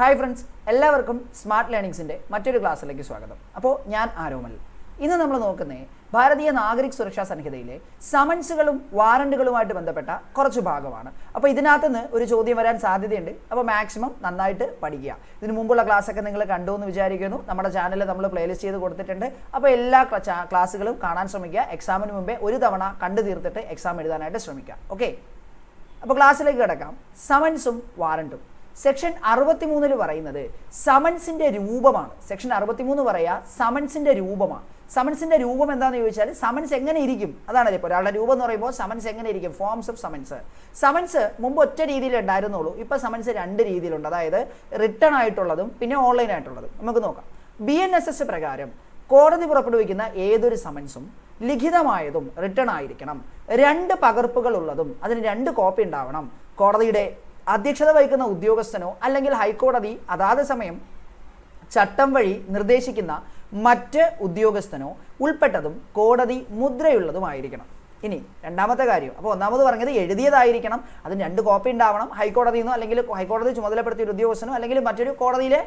Hi friends, എല്ലാവർക്കും smart ലേണിംഗ്സിൻ്റെ മറ്റൊരു ക്ലാസ്സിലേക്ക് സ്വാഗതം. അപ്പോൾ ഞാൻ ആരോമൽ. ഇന്ന് നമ്മൾ നോക്കുന്നത് ഭാരതീയ നാഗരിക് സുരക്ഷാ സംഹിതയിലെ സമൻസുകളും വാറണ്ടുകളുമായിട്ട് ബന്ധപ്പെട്ട കുറച്ച് ഭാഗമാണ്. അപ്പോൾ ഇതിനകത്ത് നിന്ന് ഒരു ചോദ്യം വരാൻ സാധ്യതയുണ്ട്. അപ്പോൾ മാക്സിമം നന്നായിട്ട് പഠിക്കുക. ഇതിനു മുമ്പുള്ള ക്ലാസ്സൊക്കെ നിങ്ങൾ കണ്ടു എന്ന് വിചാരിക്കുന്നു. നമ്മുടെ ചാനലിൽ നമ്മൾ പ്ലേലിസ്റ്റ് ചെയ്ത് കൊടുത്തിട്ടുണ്ട്. അപ്പോൾ എല്ലാ ക്ലാസ്സുകളും കാണാൻ ശ്രമിക്കുക. എക്സാമിന് മുമ്പേ ഒരു തവണ കണ്ടു തീർത്തിട്ട് എക്സാം എഴുതാനായിട്ട് ശ്രമിക്കുക. ഓക്കെ, അപ്പോൾ ക്ലാസ്സിലേക്ക് കിടക്കാം. സമൻസും വാറണ്ടും. സെക്ഷൻ 63 പറയുന്നത് സമൻസിന്റെ രൂപമാണ്. സെക്ഷൻ 63 പറയാ സമൻസിന്റെ രൂപമാണ്. സമൻസിന്റെ രൂപം എന്താണെന്ന് ചോദിച്ചാൽ സമൻസ് എങ്ങനെ ഇരിക്കും അതാണ്. ഇപ്പോൾ ഒരാളുടെ രൂപം എന്ന് പറയുമ്പോൾ സമൻസ് എങ്ങനെ ഇരിക്കും, ഫോംസ് ഓഫ് സമൻസ്. സമൻസ് മുമ്പ് ഒറ്റ രീതിയിൽ ഉണ്ടായിരുന്നുള്ളൂ. ഇപ്പോൾ സമൻസ് രണ്ട് രീതിയിലുണ്ട്. അതായത് റിട്ടേൺ ആയിട്ടുള്ളതും പിന്നെ ഓൺലൈൻ ആയിട്ടുള്ളതും. നമുക്ക് നോക്കാം. BNSS പ്രകാരം കോടതി പുറപ്പെടുവിക്കുന്ന ഏതൊരു സമൻസും ലിഖിതമായതും റിട്ടേൺ ആയിരിക്കണം. 2 പകർപ്പുകൾ ഉള്ളതും അതിന് 2 കോപ്പി ഉണ്ടാവണം. കോടതിയുടെ അധ്യക്ഷത വഹിക്കുന്ന ഉദ്യോഗസ്ഥനോ അല്ലെങ്കിൽ ഹൈക്കോടതി അതാത് സമയം ചട്ടം വഴി നിർദ്ദേശിക്കുന്ന മറ്റ് ഉദ്യോഗസ്ഥനോ ഉൾപ്പെട്ടതും കോടതി മുദ്രയുള്ളതുമായിരിക്കണം. ഇനി രണ്ടാമത്തെ കാര്യം, അപ്പോൾ ഒന്നാമത് പറഞ്ഞത് എഴുതിയതായിരിക്കണം, അതിന് 2 കോപ്പി ഉണ്ടാവണം. ഹൈക്കോടതിയിൽ നിന്നോ അല്ലെങ്കിൽ ഹൈക്കോടതി ചുമതലപ്പെടുത്തിയ ഒരു ഉദ്യോഗസ്ഥനോ അല്ലെങ്കിൽ മറ്റൊരു കോടതിയിലെ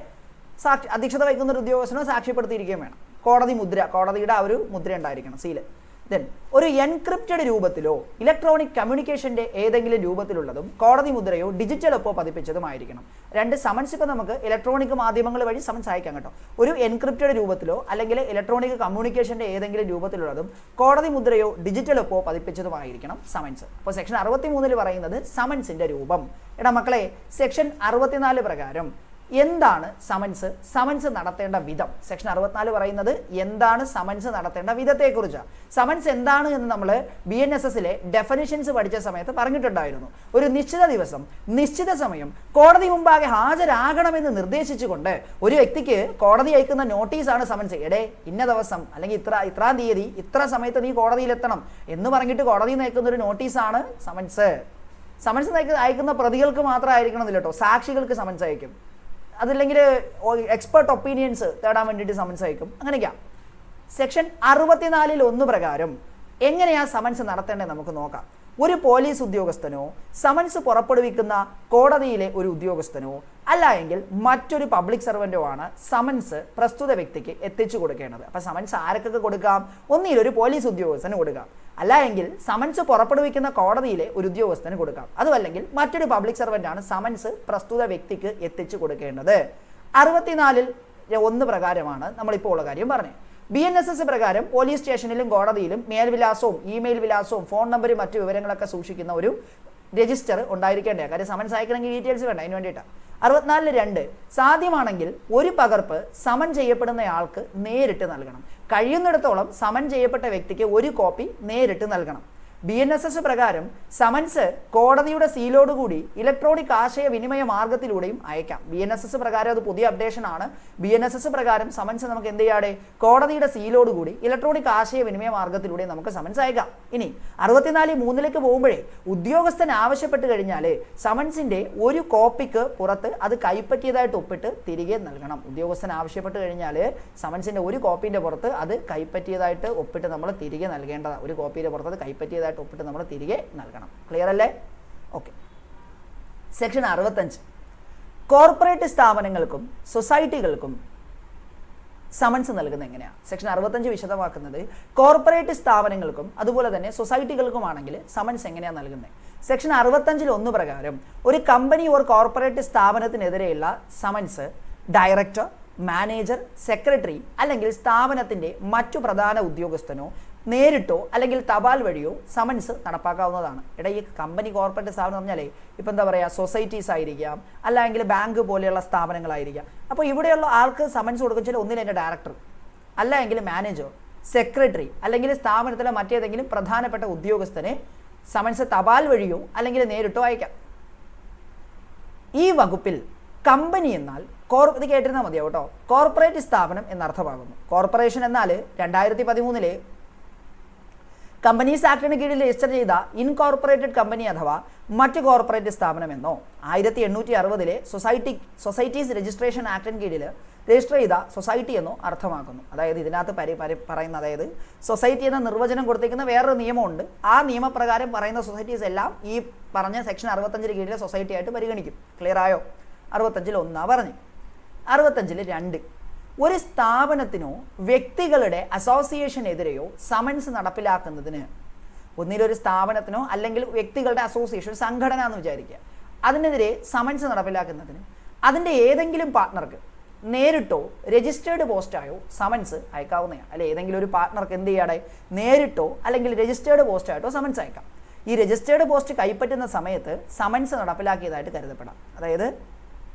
അധ്യക്ഷത വഹിക്കുന്ന ഒരു ഉദ്യോഗസ്ഥനോ സാക്ഷ്യപ്പെടുത്തിയിരിക്കുകയും വേണം. കോടതി മുദ്ര, കോടതിയുടെ ആ ഒരു മുദ്ര ഉണ്ടായിരിക്കണം, സീല്. ദെൻ ഒരു എൻക്രിപ്റ്റഡ് രൂപത്തിലോ ഇലക്ട്രോണിക് കമ്മ്യൂണിക്കേഷൻ്റെ ഏതെങ്കിലും രൂപത്തിലുള്ളതും കോടതി മുദ്രയോ ഡിജിറ്റലൊപ്പോ പതിപ്പിച്ചതുമായിരിക്കണം. 2 സമൻസ് ഇപ്പോൾ നമുക്ക് ഇലക്ട്രോണിക് മാധ്യമങ്ങൾ വഴി സമൻസ് അയക്കാം കേട്ടോ. ഒരു എൻക്രിപ്റ്റഡ് രൂപത്തിലോ അല്ലെങ്കിൽ ഇലക്ട്രോണിക് കമ്മ്യൂണിക്കേഷൻ്റെ ഏതെങ്കിലും രൂപത്തിലുള്ളതും കോടതി മുദ്രയോ ഡിജിറ്റലൊപ്പോ പതിപ്പിച്ചതുമായിരിക്കണം സമൻസ്. അപ്പോൾ സെക്ഷൻ 63 പറയുന്നത് സമൻസിന്റെ രൂപം. എടാ മക്കളെ, സെക്ഷൻ 64 പ്രകാരം എന്താണ് സമൻസ്, സമൻസ് നടത്തേണ്ട വിധം. സെക്ഷൻ 64 പറയുന്നത് എന്താണ് സമൻസ് നടത്തേണ്ട വിധത്തെക്കുറിച്ചാണ്. സമൻസ് എന്താണ് എന്ന് നമ്മൾ BNSSലെ ഡെഫിനിഷൻസ് പഠിച്ച സമയത്ത് പറഞ്ഞിട്ടുണ്ടായിരുന്നു. ഒരു നിശ്ചിത ദിവസം നിശ്ചിത സമയം കോടതി മുമ്പാകെ ഹാജരാകണമെന്ന് നിർദ്ദേശിച്ചുകൊണ്ട് ഒരു വ്യക്തിക്ക് കോടതി അയക്കുന്ന നോട്ടീസാണ് സമൻസ്. എടേ ഇന്ന ദിവസം അല്ലെങ്കിൽ ഇത്രാം തീയതി ഇത്ര സമയത്ത് നീ കോടതിയിലെത്തണം എന്ന് പറഞ്ഞിട്ട് കോടതിയിൽ അയക്കുന്ന ഒരു നോട്ടീസാണ് സമൻസ്. സമൻസ് അയക്കുന്ന പ്രതികൾക്ക് മാത്രമായിരിക്കണമെന്നില്ല കേട്ടോ, സാക്ഷികൾക്ക് സമൻസ് അയക്കും. അതില്ലെങ്കിൽ എക്സ്പെർട്ട് ഒപ്പീനിയൻസ് തേടാൻ വേണ്ടിയിട്ട് സമൻസ് അയക്കും. അങ്ങനെയൊക്കെയാണ്. സെക്ഷൻ 64 പ്രകാരം എങ്ങനെയാണ് സമൻസ് നടത്തേണ്ടത് നമുക്ക് നോക്കാം. ഒരു പോലീസ് ഉദ്യോഗസ്ഥനോ സമൻസ് പുറപ്പെടുവിക്കുന്ന കോടതിയിലെ ഒരു ഉദ്യോഗസ്ഥനോ അല്ല എങ്കിൽ മറ്റൊരു പബ്ലിക് സർവൻറ്റോ ആണ് സമൻസ് പ്രസ്തുത വ്യക്തിക്ക് എത്തിച്ചു കൊടുക്കേണ്ടത്. അപ്പം സമൻസ് ആർക്കൊക്കെ കൊടുക്കാം? ഒന്നിൽ ഒരു പോലീസ് ഉദ്യോഗസ്ഥന് കൊടുക്കാം, അല്ല എങ്കിൽ സമൻസ് പുറപ്പെടുവിക്കുന്ന കോടതിയിലെ ഒരു ഉദ്യോഗസ്ഥന് കൊടുക്കാം. അതുമല്ലെങ്കിൽ മറ്റൊരു പബ്ലിക് സർവൻ്റ് ആണ് സമൻസ് പ്രസ്തുത വ്യക്തിക്ക് എത്തിച്ചു കൊടുക്കേണ്ടത്. 64(1) പ്രകാരമാണ് നമ്മളിപ്പോൾ ഉള്ള കാര്യം പറഞ്ഞത്. BNSS പ്രകാരം പോലീസ് സ്റ്റേഷനിലും കോടതിയിലും മേൽവിലാസവും ഇമെയിൽ വിലാസവും ഫോൺ നമ്പരും മറ്റു വിവരങ്ങളൊക്കെ സൂക്ഷിക്കുന്ന ഒരു രജിസ്റ്റർ ഉണ്ടായിരിക്കേണ്ട. കാര്യം സമൻസ് അയക്കണമെങ്കിൽ ഡീറ്റെയിൽസ് വേണ്ട, അതിന് വേണ്ടിയിട്ടാണ്. 64(2) സാധ്യമാണെങ്കിൽ ഒരു പകർപ്പ് സമൻ ചെയ്യപ്പെടുന്നയാൾക്ക് നേരിട്ട് നൽകണം. കഴിയുന്നിടത്തോളം സമൻ ചെയ്യപ്പെട്ട വ്യക്തിക്ക് ഒരു കോപ്പി നേരിട്ട് നൽകണം. BNSS പ്രകാരം സമൻസ് കോടതിയുടെ സീലോടുകൂടി ഇലക്ട്രോണിക് ആശയവിനിമയ മാർഗത്തിലൂടെയും അയക്കാം. BNSS പ്രകാരം അത് പുതിയ അപ്ഡേഷൻ ആണ്. BNSS പ്രകാരം സമൻസ് നമുക്ക് എന്ത് ചെയ്യാതെ കോടതിയുടെ സീലോടുകൂടി ഇലക്ട്രോണിക് ആശയവിനിമയ മാർഗത്തിലൂടെ നമുക്ക് സമൻസ് അയക്കാം. ഇനി 64(3) പോകുമ്പോഴേ ഉദ്യോഗസ്ഥൻ ആവശ്യപ്പെട്ട് കഴിഞ്ഞാൽ സമൻസിന്റെ ഒരു കോപ്പിക്ക് പുറത്ത് അത് കൈപ്പറ്റിയതായിട്ട് ഒപ്പിട്ട് തിരികെ നൽകണം. ഉദ്യോഗസ്ഥൻ ആവശ്യപ്പെട്ട് കഴിഞ്ഞാൽ സമൻസിന്റെ ഒരു കോപ്പിന്റെ പുറത്ത് അത് കൈപ്പറ്റിയതായിട്ട് ഒപ്പിട്ട് നമ്മൾ തിരികെ നൽകേണ്ടതാണ്. ഒരു കോപ്പിയുടെ പുറത്ത് അത് കൈപ്പറ്റിയതായിട്ട് ഒപ്പിട്ട് നമ്മൾ തിരികെ നൽകണം. ക്ലിയർ അല്ലേ? ഓക്കെ. സെക്ഷൻ 65 കോർപ്പറേറ്റ് സ്ഥാപനങ്ങൾക്കും സൊസൈറ്റികൾക്കും സമൻസ് നൽകുന്നത് എങ്ങനെയാണ്? സെക്ഷൻ 65 വിശദമാക്കുന്നത് കോർപ്പറേറ്റ് സ്ഥാപനങ്ങൾക്കും അതുപോലെ തന്നെ സൊസൈറ്റികൾക്കുമാണെങ്കിൽ സമൻസ് എങ്ങനെയാണ് നൽകുന്നത്. സെക്ഷൻ 65(1) പ്രകാരം ഒരു കമ്പനി ഓർ കോർപ്പറേറ്റ് സ്ഥാപനത്തിനെതിരെയുള്ള സമൻസ് ഡയറക്ടർ, മാനേജർ, സെക്രട്ടറി അല്ലെങ്കിൽ സ്ഥാപനത്തിൻ്റെ മറ്റു പ്രധാന ഉദ്യോഗസ്ഥനോ നേരിട്ടോ അല്ലെങ്കിൽ തപാൽ വഴിയോ സമൻസ് നടപ്പാക്കാവുന്നതാണ്. ഈ കമ്പനി കോർപ്പറേറ്റ് സ്ഥാപനം എന്ന് പറഞ്ഞാലേ ഇപ്പം എന്താ പറയുക, സൊസൈറ്റീസ് ആയിരിക്കാം, അല്ലെങ്കിൽ ബാങ്ക് പോലെയുള്ള സ്ഥാപനങ്ങളായിരിക്കാം. അപ്പോൾ ഇവിടെയുള്ള ആൾക്ക് സമൻസ് കൊടുക്കുന്ന ഒന്നിൽ എൻ്റെ ഡയറക്ടർ, അല്ല എങ്കിൽ മാനേജർ, സെക്രട്ടറി അല്ലെങ്കിൽ സ്ഥാപനത്തിലെ മറ്റേതെങ്കിലും പ്രധാനപ്പെട്ട ഉദ്യോഗസ്ഥന് സമൻസ് തപാൽ വഴിയോ അല്ലെങ്കിൽ നേരിട്ടോ അയക്കാം. ഈ വകുപ്പിൽ കമ്പനി എന്നാൽ ഇത് കേട്ടിരുന്നാൽ മതിയാവും കേട്ടോ. കോർപ്പറേറ്റ് സ്ഥാപനം എന്നർത്ഥമാകുന്നു. കോർപ്പറേഷൻ എന്നാൽ 2013 കമ്പനീസ് ആക്ടിന് കീഴിൽ രജിസ്റ്റർ ചെയ്ത ഇൻകോർപ്പറേറ്റഡ് കമ്പനി അഥവാ മറ്റ് കോർപ്പറേറ്റ് സ്ഥാപനമെന്നോ 1860 സൊസൈറ്റീസ് രജിസ്ട്രേഷൻ ആക്ടിന് കീഴിൽ രജിസ്റ്റർ ചെയ്ത സൊസൈറ്റി എന്നോ അർത്ഥമാക്കുന്നു. അതായത് ഇതിനകത്ത് പറയുന്ന, അതായത് സൊസൈറ്റി എന്ന നിർവചനം കൊടുത്തിരിക്കുന്ന വേറൊരു നിയമമുണ്ട്. ആ നിയമപ്രകാരം പറയുന്ന സൊസൈറ്റീസ് എല്ലാം ഈ പറഞ്ഞ സെക്ഷൻ 65 കീഴിലെ സൊസൈറ്റി ആയിട്ട് പരിഗണിക്കും. ക്ലിയർ ആയോ? 65 1 പറഞ്ഞു. 65 2, ഒരു സ്ഥാപനത്തിനോ വ്യക്തികളുടെ അസോസിയേഷനെതിരെയോ സമൻസ് നടപ്പിലാക്കുന്നതിന്, ഒന്നിലൊരു സ്ഥാപനത്തിനോ അല്ലെങ്കിൽ വ്യക്തികളുടെ അസോസിയേഷൻ, സംഘടന എന്ന് വിചാരിക്കുക, അതിനെതിരെ സമൻസ് നടപ്പിലാക്കുന്നതിന് അതിൻ്റെ ഏതെങ്കിലും പാർട്ട്ണർക്ക് നേരിട്ടോ രജിസ്റ്റേർഡ് പോസ്റ്റായോ സമൻസ് അയക്കാവുന്നതാണ്. അല്ലെ, ഏതെങ്കിലും ഒരു പാർട്ട്ണർക്ക് എന്ത് ചെയ്യാതെ നേരിട്ടോ അല്ലെങ്കിൽ രജിസ്റ്റേർഡ് പോസ്റ്റായിട്ടോ സമൻസ് അയക്കാം. ഈ രജിസ്റ്റേർഡ് പോസ്റ്റ് കൈപ്പറ്റുന്ന സമയത്ത് സമൻസ് നടപ്പിലാക്കിയതായിട്ട് കരുതപ്പെടാം. അതായത്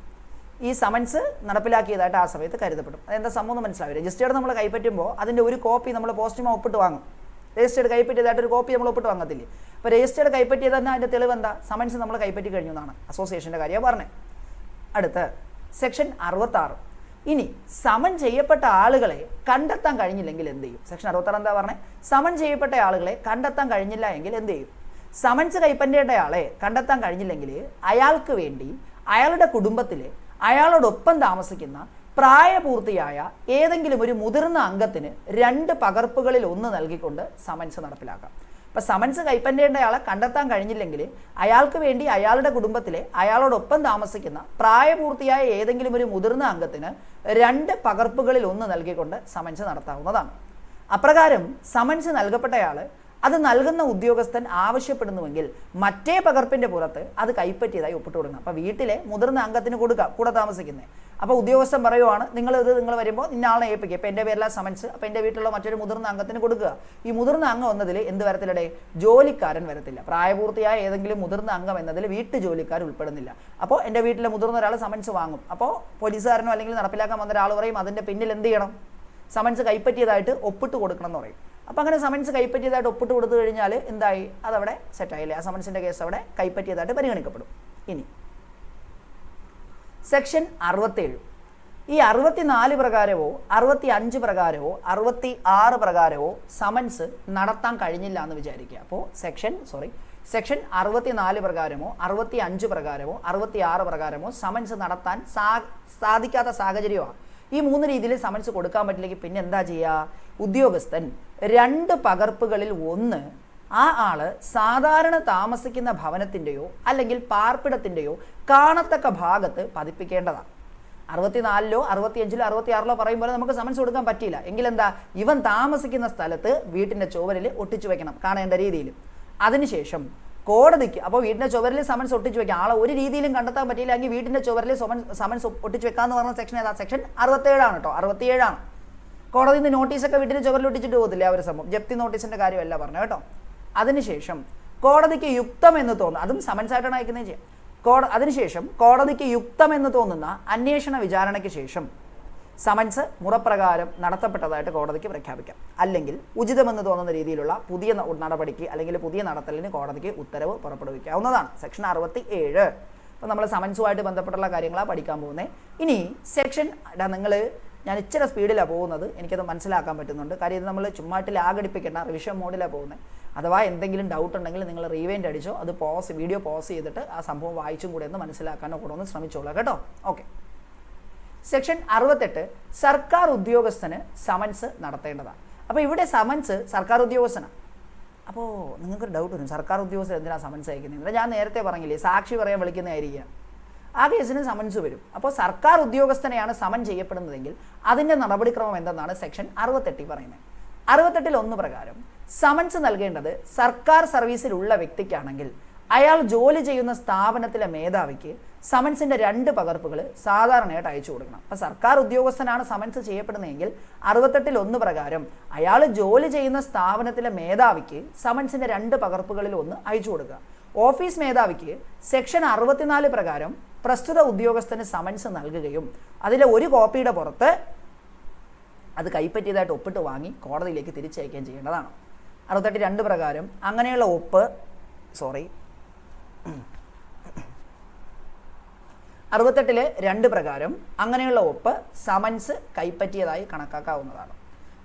ഈ സമൻസ് നടപ്പിലാക്കിയതായിട്ട് ആ സമയത്ത് കരുതപ്പെടും. അതെന്താ സംഭവം മനസ്സിലാവും. രജിസ്റ്റേർഡ് നമ്മൾ കൈപ്പറ്റുമ്പോൾ അതിൻ്റെ ഒരു കോപ്പി നമ്മൾ പോസ്റ്റുമായി ഒപ്പിട്ട് വാങ്ങും. രജിസ്റ്റേർഡ് കൈപ്പറ്റിയതായിട്ട് ഒരു കോപ്പി നമ്മൾ ഒപ്പിട്ട് വാങ്ങത്തില്ലേ. അപ്പോൾ രജിസ്റ്റേർഡ് കൈപ്പറ്റിയത് തന്നെ അതിൻ്റെ തെളിവ് എന്താ? സമൻസ് നമ്മൾ കൈപ്പറ്റി കഴിഞ്ഞു എന്നാണ് അസോസിയേഷൻ്റെ കാര്യം പറഞ്ഞത്. അടുത്ത് സെക്ഷൻ 66. ഇനി സമൻ ചെയ്യപ്പെട്ട ആളുകളെ കണ്ടെത്താൻ കഴിഞ്ഞില്ലെങ്കിൽ എന്ത് ചെയ്യും? സെക്ഷൻ 66 എന്താ പറഞ്ഞത്? സമൻ ചെയ്യപ്പെട്ട ആളുകളെ കണ്ടെത്താൻ കഴിഞ്ഞില്ല എങ്കിൽ എന്ത് ചെയ്യും? സമൻസ് കൈപ്പറ്റേണ്ട ആളെ കണ്ടെത്താൻ കഴിഞ്ഞില്ലെങ്കിൽ അയാൾക്ക് വേണ്ടി അയാളുടെ കുടുംബത്തിലെ അയാളോടൊപ്പം താമസിക്കുന്ന പ്രായപൂർത്തിയായ ഏതെങ്കിലും ഒരു മുതിർന്ന അംഗത്തിന് 2 പകർപ്പുകളിൽ 1 നൽകിക്കൊണ്ട് സമൻസ് നടപ്പിലാക്കാം. അപ്പോൾ സമൻസ് കൈപ്പറ്റേണ്ടയാളെ കണ്ടെത്താൻ കഴിഞ്ഞില്ലെങ്കിൽ അയാൾക്ക് വേണ്ടി അയാളുടെ കുടുംബത്തിലെ അയാളോടൊപ്പം താമസിക്കുന്ന പ്രായപൂർത്തിയായ ഏതെങ്കിലും ഒരു മുതിർന്ന അംഗത്തിന് 2 പകർപ്പുകളിൽ 1 നൽകിക്കൊണ്ട് സമൻസ് നടത്താവുന്നതാണ്. അപ്രകാരം സമൻസ് നൽകപ്പെട്ടയാൾ അത് നൽകുന്ന ഉദ്യോഗസ്ഥൻ ആവശ്യപ്പെടുന്നുവെങ്കിൽ മറ്റേ പകർപ്പിൻ്റെ പുറത്ത് അത് കൈപ്പറ്റിയതായി ഒപ്പിട്ട് കൊടുക്കണം. അപ്പോൾ വീട്ടിലെ മുതിർന്ന അംഗത്തിന് കൊടുക്കുക, കൂടെ താമസിക്കുന്നത്. അപ്പോൾ ഉദ്യോഗസ്ഥൻ പറയുവാണ്, നിങ്ങൾ വരുമ്പോൾ ഇന്ന ആളെ ഏൽപ്പിക്കുക. ഇപ്പോൾ എൻ്റെ പേരിലാണ് സമൻസ്, അപ്പോൾ എൻ്റെ വീട്ടിലുള്ള മറ്റൊരു മുതിർന്ന അംഗത്തിന് കൊടുക്കുക. ഈ മുതിർന്ന അംഗം എന്നതിൽ എന്ത് വരത്തില്ലേ? ജോലിക്കാരൻ വരത്തില്ല. പ്രായപൂർത്തിയായ ഏതെങ്കിലും മുതിർന്ന അംഗം എന്നതിൽ വീട്ടു ജോലിക്കാർ ഉൾപ്പെടുന്നില്ല. അപ്പോൾ എൻ്റെ വീട്ടിലെ മുതിർന്ന ഒരാൾ സമൻസ് വാങ്ങും. അപ്പോൾ പോലീസുകാരനോ അല്ലെങ്കിൽ നടപ്പിലാക്കാൻ വന്ന ഒരാൾ പറയും, അതിൻ്റെ പിന്നിൽ എന്ത് ചെയ്യണം? സമൻസ് കൈപ്പറ്റിയതായിട്ട് ഒപ്പിട്ട് കൊടുക്കണം എന്ന് പറയും. അപ്പോൾ അങ്ങനെ സമൻസ് കൈപ്പറ്റിയതായിട്ട് ഒപ്പിട്ട് കൊടുത്തു കഴിഞ്ഞാൽ എന്തായി? അതവിടെ സെറ്റായില്ലേ? ആ സമൻസിൻ്റെ കേസ് അവിടെ കൈപ്പറ്റിയതായിട്ട് പരിഗണിക്കപ്പെടും. ഇനി സെക്ഷൻ 67. ഈ 64 പ്രകാരമോ 65 പ്രകാരമോ 66 പ്രകാരമോ സമൻസ് നടത്താൻ കഴിഞ്ഞില്ല എന്ന് വിചാരിക്കുക. അപ്പോൾ സെക്ഷൻ 64 പ്രകാരമോ 65 പ്രകാരമോ 66 പ്രകാരമോ സമൻസ് നടത്താൻ സാധിക്കാത്ത സാഹചര്യമാണ്. ഈ 3 രീതിയിൽ സമൻസ് കൊടുക്കാൻ പറ്റില്ലെങ്കിൽ പിന്നെ എന്താ ചെയ്യുക? ഉദ്യോഗസ്ഥൻ 2 പകർപ്പുകളിൽ 1 ആ ആള് സാധാരണ താമസിക്കുന്ന ഭവനത്തിൻ്റെയോ അല്ലെങ്കിൽ പാർപ്പിടത്തിൻ്റെയോ കാണത്തക്ക ഭാഗത്ത് പതിപ്പിക്കേണ്ടതാണ്. 64-ലോ 65-ലോ 66-ലോ പറയുമ്പോൾ നമുക്ക് സമൻസ് കൊടുക്കാൻ പറ്റിയില്ല എങ്കിൽ എന്താ? ഇവൻ താമസിക്കുന്ന സ്ഥലത്ത് വീട്ടിൻ്റെ ചുവരിൽ ഒട്ടിച്ചു വെക്കണം, കാണേണ്ട രീതിയിൽ. അതിനുശേഷം കോടതിക്ക്, അപ്പോൾ വീടിൻ്റെ ചുവരിൽ സമൻസ് ഒട്ടിച്ചു വെക്കാം. ആളെ ഒരു രീതിയിലും കണ്ടെത്താൻ പറ്റിയില്ല എങ്കിൽ വീടിൻ്റെ ചുവരിൽ സമൻസ് ഒട്ടിച്ചു വെക്കാമെന്ന് പറഞ്ഞ സെക്ഷൻ ഏതാ? സെക്ഷൻ 67 ആണ് കേട്ടോ. 67 കോടതിയിൽ നിന്ന് നോട്ടീസൊക്കെ വീട്ടിൻ്റെ ചുവരിൽ ഒട്ടിച്ചിട്ട് പോകത്തില്ല ആ ഒരു സംഭവം. ജപ്തി നോട്ടീസിൻ്റെ കാര്യമല്ല പറഞ്ഞു കേട്ടോ. അതിനുശേഷം കോടതിക്ക് യുക്തമെന്ന് തോന്നുന്ന, അതും സമൻസ് ആയിട്ടാണ് അയക്കുന്നത് ചെയ്യാം. അതിനുശേഷം കോടതിക്ക് യുക്തമെന്ന് തോന്നുന്ന അന്വേഷണ വിചാരണയ്ക്ക് ശേഷം സമൻസ് മുറപ്രകാരം നടത്തപ്പെട്ടതായിട്ട് കോടതിക്ക് പ്രഖ്യാപിക്കാം. അല്ലെങ്കിൽ ഉചിതമെന്ന് തോന്നുന്ന രീതിയിലുള്ള പുതിയ നടപടിക്ക് അല്ലെങ്കിൽ പുതിയ നടത്തലിന് കോടതിക്ക് ഉത്തരവ് പുറപ്പെടുവിക്കാവുന്നതാണ്. സെക്ഷൻ 67. അപ്പോൾ നമ്മൾ സമൻസുമായിട്ട് ബന്ധപ്പെട്ടുള്ള കാര്യങ്ങളാണ് പഠിക്കാൻ പോകുന്നത്. ഇനി സെക്ഷൻ ഞാൻ ഇച്ചിരി സ്പീഡിലാണ് പോകുന്നത്, എനിക്കത് മനസ്സിലാക്കാൻ പറ്റുന്നുണ്ട്. കാര്യം ഇത് നമ്മൾ ചുമ്മായിട്ട് ലാഗടിപ്പിക്കേണ്ട, റിവിഷൻ മോഡിലാണ് പോകുന്നത്. അഥവാ എന്തെങ്കിലും ഡൗട്ട് ഉണ്ടെങ്കിൽ നിങ്ങൾ റീവൈൻഡ് അടിച്ചോ, അത് വീഡിയോ പോസ് ചെയ്തിട്ട് ആ സംഭവം വായിച്ചും കൂടെ ഒന്ന് മനസ്സിലാക്കാനോ കൂടെ ഒന്ന് ശ്രമിച്ചോളാം കേട്ടോ. ഓക്കെ. സെക്ഷൻ 68 സർക്കാർ ഉദ്യോഗസ്ഥന് സമൻസ് നടത്തേണ്ടതാണ്. അപ്പോൾ ഇവിടെ സമൻസ് സർക്കാർ ഉദ്യോഗസ്ഥനാണ്. അപ്പോൾ നിങ്ങൾക്കൊരു ഡൗട്ട് വരും, സർക്കാർ ഉദ്യോഗസ്ഥർ എന്തിനാണ് സമൻസ് അയക്കുന്നത്? ഞാൻ നേരത്തെ പറഞ്ഞില്ലേ, സാക്ഷി പറയാൻ വിളിക്കുന്നതായിരിക്കുക. ആ കേസിന് സമൻസ് വരും. അപ്പോൾ സർക്കാർ ഉദ്യോഗസ്ഥനെയാണ് സമൻ ചെയ്യപ്പെടുന്നതെങ്കിൽ അതിൻ്റെ നടപടിക്രമം എന്തെന്നാണ് സെക്ഷൻ 68 പറയുന്നത്. 68-ൽ 1 പ്രകാരം സമൻസ് നൽകേണ്ടത് സർക്കാർ സർവീസിലുള്ള വ്യക്തിക്കാണെങ്കിൽ അയാൾ ജോലി ചെയ്യുന്ന സ്ഥാപനത്തിലെ മേധാവിക്ക് സമൻസിൻ്റെ 2 പകർപ്പുകൾ സാധാരണയായിട്ട് അയച്ചു കൊടുക്കണം. അപ്പോൾ സർക്കാർ ഉദ്യോഗസ്ഥനാണ് സമൻസ് ചെയ്യപ്പെടുന്നതെങ്കിൽ 68-ൽ 1 പ്രകാരം അയാൾ ജോലി ചെയ്യുന്ന സ്ഥാപനത്തിലെ മേധാവിക്ക് സമൻസിൻ്റെ 2 പകർപ്പുകളിൽ 1 അയച്ചു കൊടുക്കുക. ഓഫീസ് മേധാവിക്ക് സെക്ഷൻ 64 പ്രകാരം പ്രസ്തുത ഉദ്യോഗസ്ഥന് സമൻസ് നൽകുകയും അതിലെ ഒരു കോപ്പിയുടെ പുറത്ത് അത് കൈപ്പറ്റിയതായിട്ട് ഒപ്പിട്ട് വാങ്ങി കോടതിയിലേക്ക് തിരിച്ചയക്കുകയും ചെയ്യേണ്ടതാണ്. 68 പ്രകാരം അങ്ങനെയുള്ള ഒപ്പ് 68-ലെ 2 പ്രകാരം അങ്ങനെയുള്ള ഒപ്പ് സമൻസ് കൈപ്പറ്റിയതായി കണക്കാക്കാവുന്നതാണ്.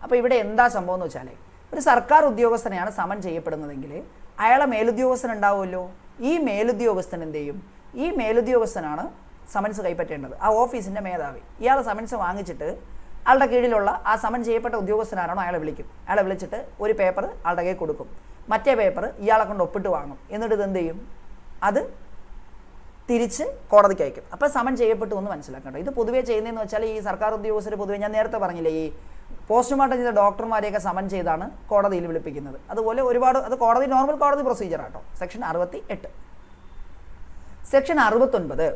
അപ്പോൾ ഇവിടെ എന്താ സംഭവം എന്ന് വെച്ചാൽ, ഒരു സർക്കാർ ഉദ്യോഗസ്ഥനെയാണ് സമൻ ചെയ്യപ്പെടുന്നതെങ്കിൽ അയാളെ മേലുദ്യോഗസ്ഥൻ ഉണ്ടാവുമല്ലോ. ഈ മേലുദ്യോഗസ്ഥൻ എന്ത് ചെയ്യും? ഈ മേലുദ്യോഗസ്ഥനാണ് സമൻസ് കൈപ്പറ്റേണ്ടത്, ആ ഓഫീസിൻ്റെ മേധാവി. ഇയാൾ സമൻസ് വാങ്ങിച്ചിട്ട് ആളുടെ കീഴിലുള്ള ആ സമൻ ചെയ്യപ്പെട്ട ഉദ്യോഗസ്ഥനാണോ അയാളെ വിളിക്കും. അയാളെ വിളിച്ചിട്ട് ഒരു പേപ്പർ ആളുടെ കയ്യിൽ കൊടുക്കും, മറ്റേ പേപ്പർ ഇയാളെ കൊണ്ട് ഒപ്പിട്ട് വാങ്ങും. എന്നിട്ട് ഇതെന്ത് ചെയ്യും? അത് തിരിച്ച് കോടതിക്ക് അയക്കും. അപ്പോൾ സമൻ ചെയ്യപ്പെട്ടു എന്ന് മനസ്സിലാക്കണം. ഇത് പൊതുവേ ചെയ്യുന്നതെന്ന് വെച്ചാൽ ഈ സർക്കാർ ഉദ്യോഗസ്ഥർ പൊതുവേ ഞാൻ നേരത്തെ പറഞ്ഞില്ലേ ഈ പോസ്റ്റ്മോർട്ടം ചെയ്ത ഡോക്ടർമാരെയൊക്കെ സമൻ ചെയ്താണ് കോടതിയിൽ വിളിപ്പിക്കുന്നത്. അതുപോലെ ഒരുപാട് അത് കോടതി നോർമൽ കോടതി പ്രൊസീജിയർ ആട്ടോ. സെക്ഷൻ 68. സെക്ഷൻ 69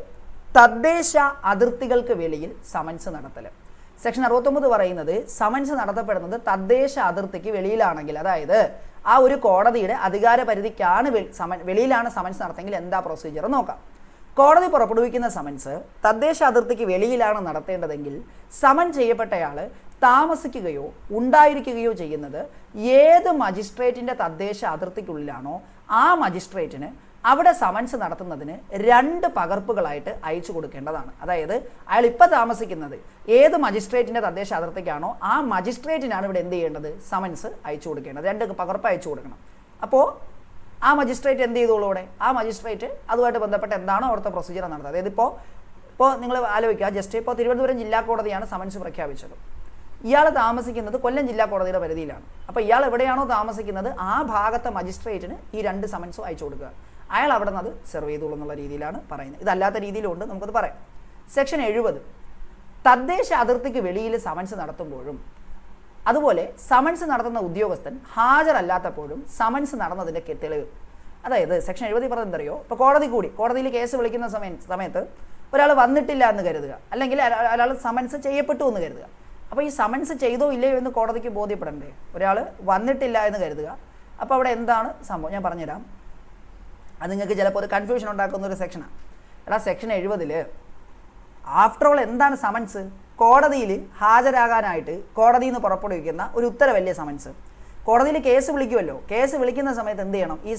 തദ്ദേശ അതിർത്തികൾക്ക് വെളിയിൽ സമൻസ് നടത്തൽ. സെക്ഷൻ 69 പറയുന്നത് സമൻസ് നടത്തപ്പെടുന്നത് തദ്ദേശ അതിർത്തിക്ക് വെളിയിലാണെങ്കിൽ, അതായത് ആ ഒരു കോടതിയുടെ അധികാര പരിധിക്കാണ് വെളിയിലാണ് സമൻസ് നടത്തെങ്കിൽ എന്താ പ്രൊസീജിയർ നോക്കാം. കോടതി പുറപ്പെടുവിക്കുന്ന സമൻസ് തദ്ദേശ അതിർത്തിക്ക് വെളിയിലാണ് നടത്തേണ്ടതെങ്കിൽ സമൻ ചെയ്യപ്പെട്ടയാൾ താമസിക്കുകയോ ഉണ്ടായിരിക്കുകയോ ചെയ്യുന്നത് ഏത് മജിസ്ട്രേറ്റിൻ്റെ തദ്ദേശ അതിർത്തിക്കുള്ളിലാണോ ആ മജിസ്ട്രേറ്റിന് അവിടെ സമൻസ് നടത്തുന്നതിന് 2 പകർപ്പുകളായിട്ട് അയച്ചു കൊടുക്കേണ്ടതാണ്. അതായത് അയാൾ ഇപ്പോൾ താമസിക്കുന്നത് ഏത് മജിസ്ട്രേറ്റിൻ്റെ തദ്ദേശ അതിർത്തിക്കാണോ ആ മജിസ്ട്രേറ്റിനാണ് ഇവിടെ എന്ത് ചെയ്യേണ്ടത്, സമൻസ് അയച്ചു കൊടുക്കേണ്ടത്. 2 പകർപ്പ് അയച്ചു കൊടുക്കണം. അപ്പോൾ ആ മജിസ്ട്രേറ്റ് എന്ത് ചെയ്തോളൂ, അവിടെ ആ മജിസ്ട്രേറ്റ് അതുമായിട്ട് ബന്ധപ്പെട്ട് എന്താണോ അവിടുത്തെ പ്രൊസീജിയർ നടത്തുന്നത്. അതായത് ഇപ്പോൾ നിങ്ങൾ ആലോചിക്കുക, ജസ്റ്റ് ഇപ്പോൾ തിരുവനന്തപുരം ജില്ലാ കോടതിയാണ് സമൻസ് പ്രഖ്യാപിച്ചത്. ഇയാൾ താമസിക്കുന്നത് കൊല്ലം ജില്ലാ കോടതിയുടെ പരിധിയിലാണ്. അപ്പോൾ ഇയാൾ എവിടെയാണോ താമസിക്കുന്നത് ആ ഭാഗത്തെ മജിസ്ട്രേറ്റിന് ഈ 2 സമൻസും അയച്ചു കൊടുക്കുക. അയാൾ അവിടെ നിന്ന് അത് സെർവ് ചെയ്തോളൂ എന്നുള്ള രീതിയിലാണ് പറയുന്നത്. ഇതല്ലാത്ത രീതിയിലുണ്ട്, നമുക്കത് പറയാം. സെക്ഷൻ 70 തദ്ദേശ അതിർത്തിക്ക് വെളിയിൽ സമൻസ് നടത്തുമ്പോഴും അതുപോലെ സമൻസ് നടത്തുന്ന ഉദ്യോഗസ്ഥൻ ഹാജരല്ലാത്തപ്പോഴും സമൻസ് നടന്നതിൻ്റെ തെളിവ്. അതായത് സെക്ഷൻ 70 പറഞ്ഞത് എന്തറിയോ, ഇപ്പോൾ കോടതിയിൽ കേസ് വിളിക്കുന്ന സമയത്ത് ഒരാൾ വന്നിട്ടില്ല എന്ന് കരുതുക, അല്ലെങ്കിൽ ഒരാൾ സമൻസ് ചെയ്യപ്പെട്ടു എന്ന് കരുതുക. അപ്പോൾ ഈ സമൻസ് ചെയ്തോ ഇല്ലയോ എന്ന് കോടതിക്ക് ബോധ്യപ്പെടണ്ടേ. ഒരാൾ വന്നിട്ടില്ല എന്ന് കരുതുക. അപ്പോൾ അവിടെ എന്താണ് സംഭവം ഞാൻ പറഞ്ഞുതരാം. അത് നിങ്ങൾക്ക് ചിലപ്പോൾ ഒരു കൺഫ്യൂഷൻ ഉണ്ടാക്കുന്ന ഒരു സെക്ഷനാണ്. എടാ സെക്ഷൻ 70 ആഫ്റ്റർ ഓൾ എന്താണ് സമൻസ്? കോടതിയിൽ ഹാജരാകാനായിട്ട് കോടതിയിൽ നിന്ന് പുറപ്പെടുവിക്കുന്ന ഒരു ഉത്തരവല്ലേ സമൻസ്. കോടതിയിൽ കേസ് വിളിക്കുമല്ലോ. കേസ് വിളിക്കുന്ന സമയത്ത് എന്ത് ചെയ്യണം, ഈ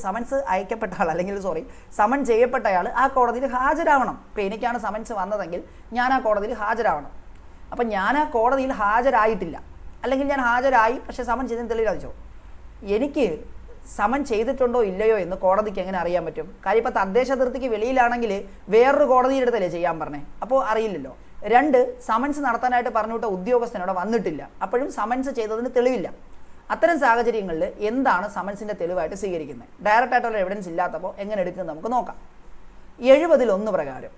സമൻസ് അയക്കപ്പെട്ട ആൾ അല്ലെങ്കിൽ സമൻ ചെയ്യപ്പെട്ടയാൾ ആ കോടതിയിൽ ഹാജരാവണം. ഇപ്പോൾ എനിക്കാണ് സമൻസ് വന്നതെങ്കിൽ ഞാൻ ആ കോടതിയിൽ ഹാജരാവണം. അപ്പം ഞാൻ ആ കോടതിയിൽ ഹാജരായിട്ടില്ല, അല്ലെങ്കിൽ ഞാൻ ഹാജരായി പക്ഷേ സമൻ ചെയ്തതിന് തെളിയില്ലാതിച്ചോ, എനിക്ക് സമൻ ചെയ്തിട്ടുണ്ടോ ഇല്ലയോ എന്ന് കോടതിക്ക് എങ്ങനെ അറിയാൻ പറ്റും? കാര്യം ഇപ്പോൾ തദ്ദേശ അതിർത്തിക്ക് വെളിയിലാണെങ്കിൽ വേറൊരു കോടതിയുടെ അടുത്തല്ലേ ചെയ്യാൻ പറഞ്ഞേ, അപ്പോൾ അറിയില്ലല്ലോ. 2 സമൻസ് നടത്താനായിട്ട് പറഞ്ഞുവിട്ട ഉദ്യോഗസ്ഥനോട് വന്നിട്ടില്ല, അപ്പോഴും സമൻസ് ചെയ്തതിന് തെളിവില്ല. അത്തരം സാഹചര്യങ്ങളിൽ എന്താണ് സമൻസിൻ്റെ തെളിവായിട്ട് സ്വീകരിക്കുന്നത്? ഡയറക്റ്റ് ആയിട്ടുള്ള എവിഡൻസ് ഇല്ലാത്തപ്പോൾ എങ്ങനെ എടുക്കുന്നത് നമുക്ക് നോക്കാം. 70 പ്രകാരം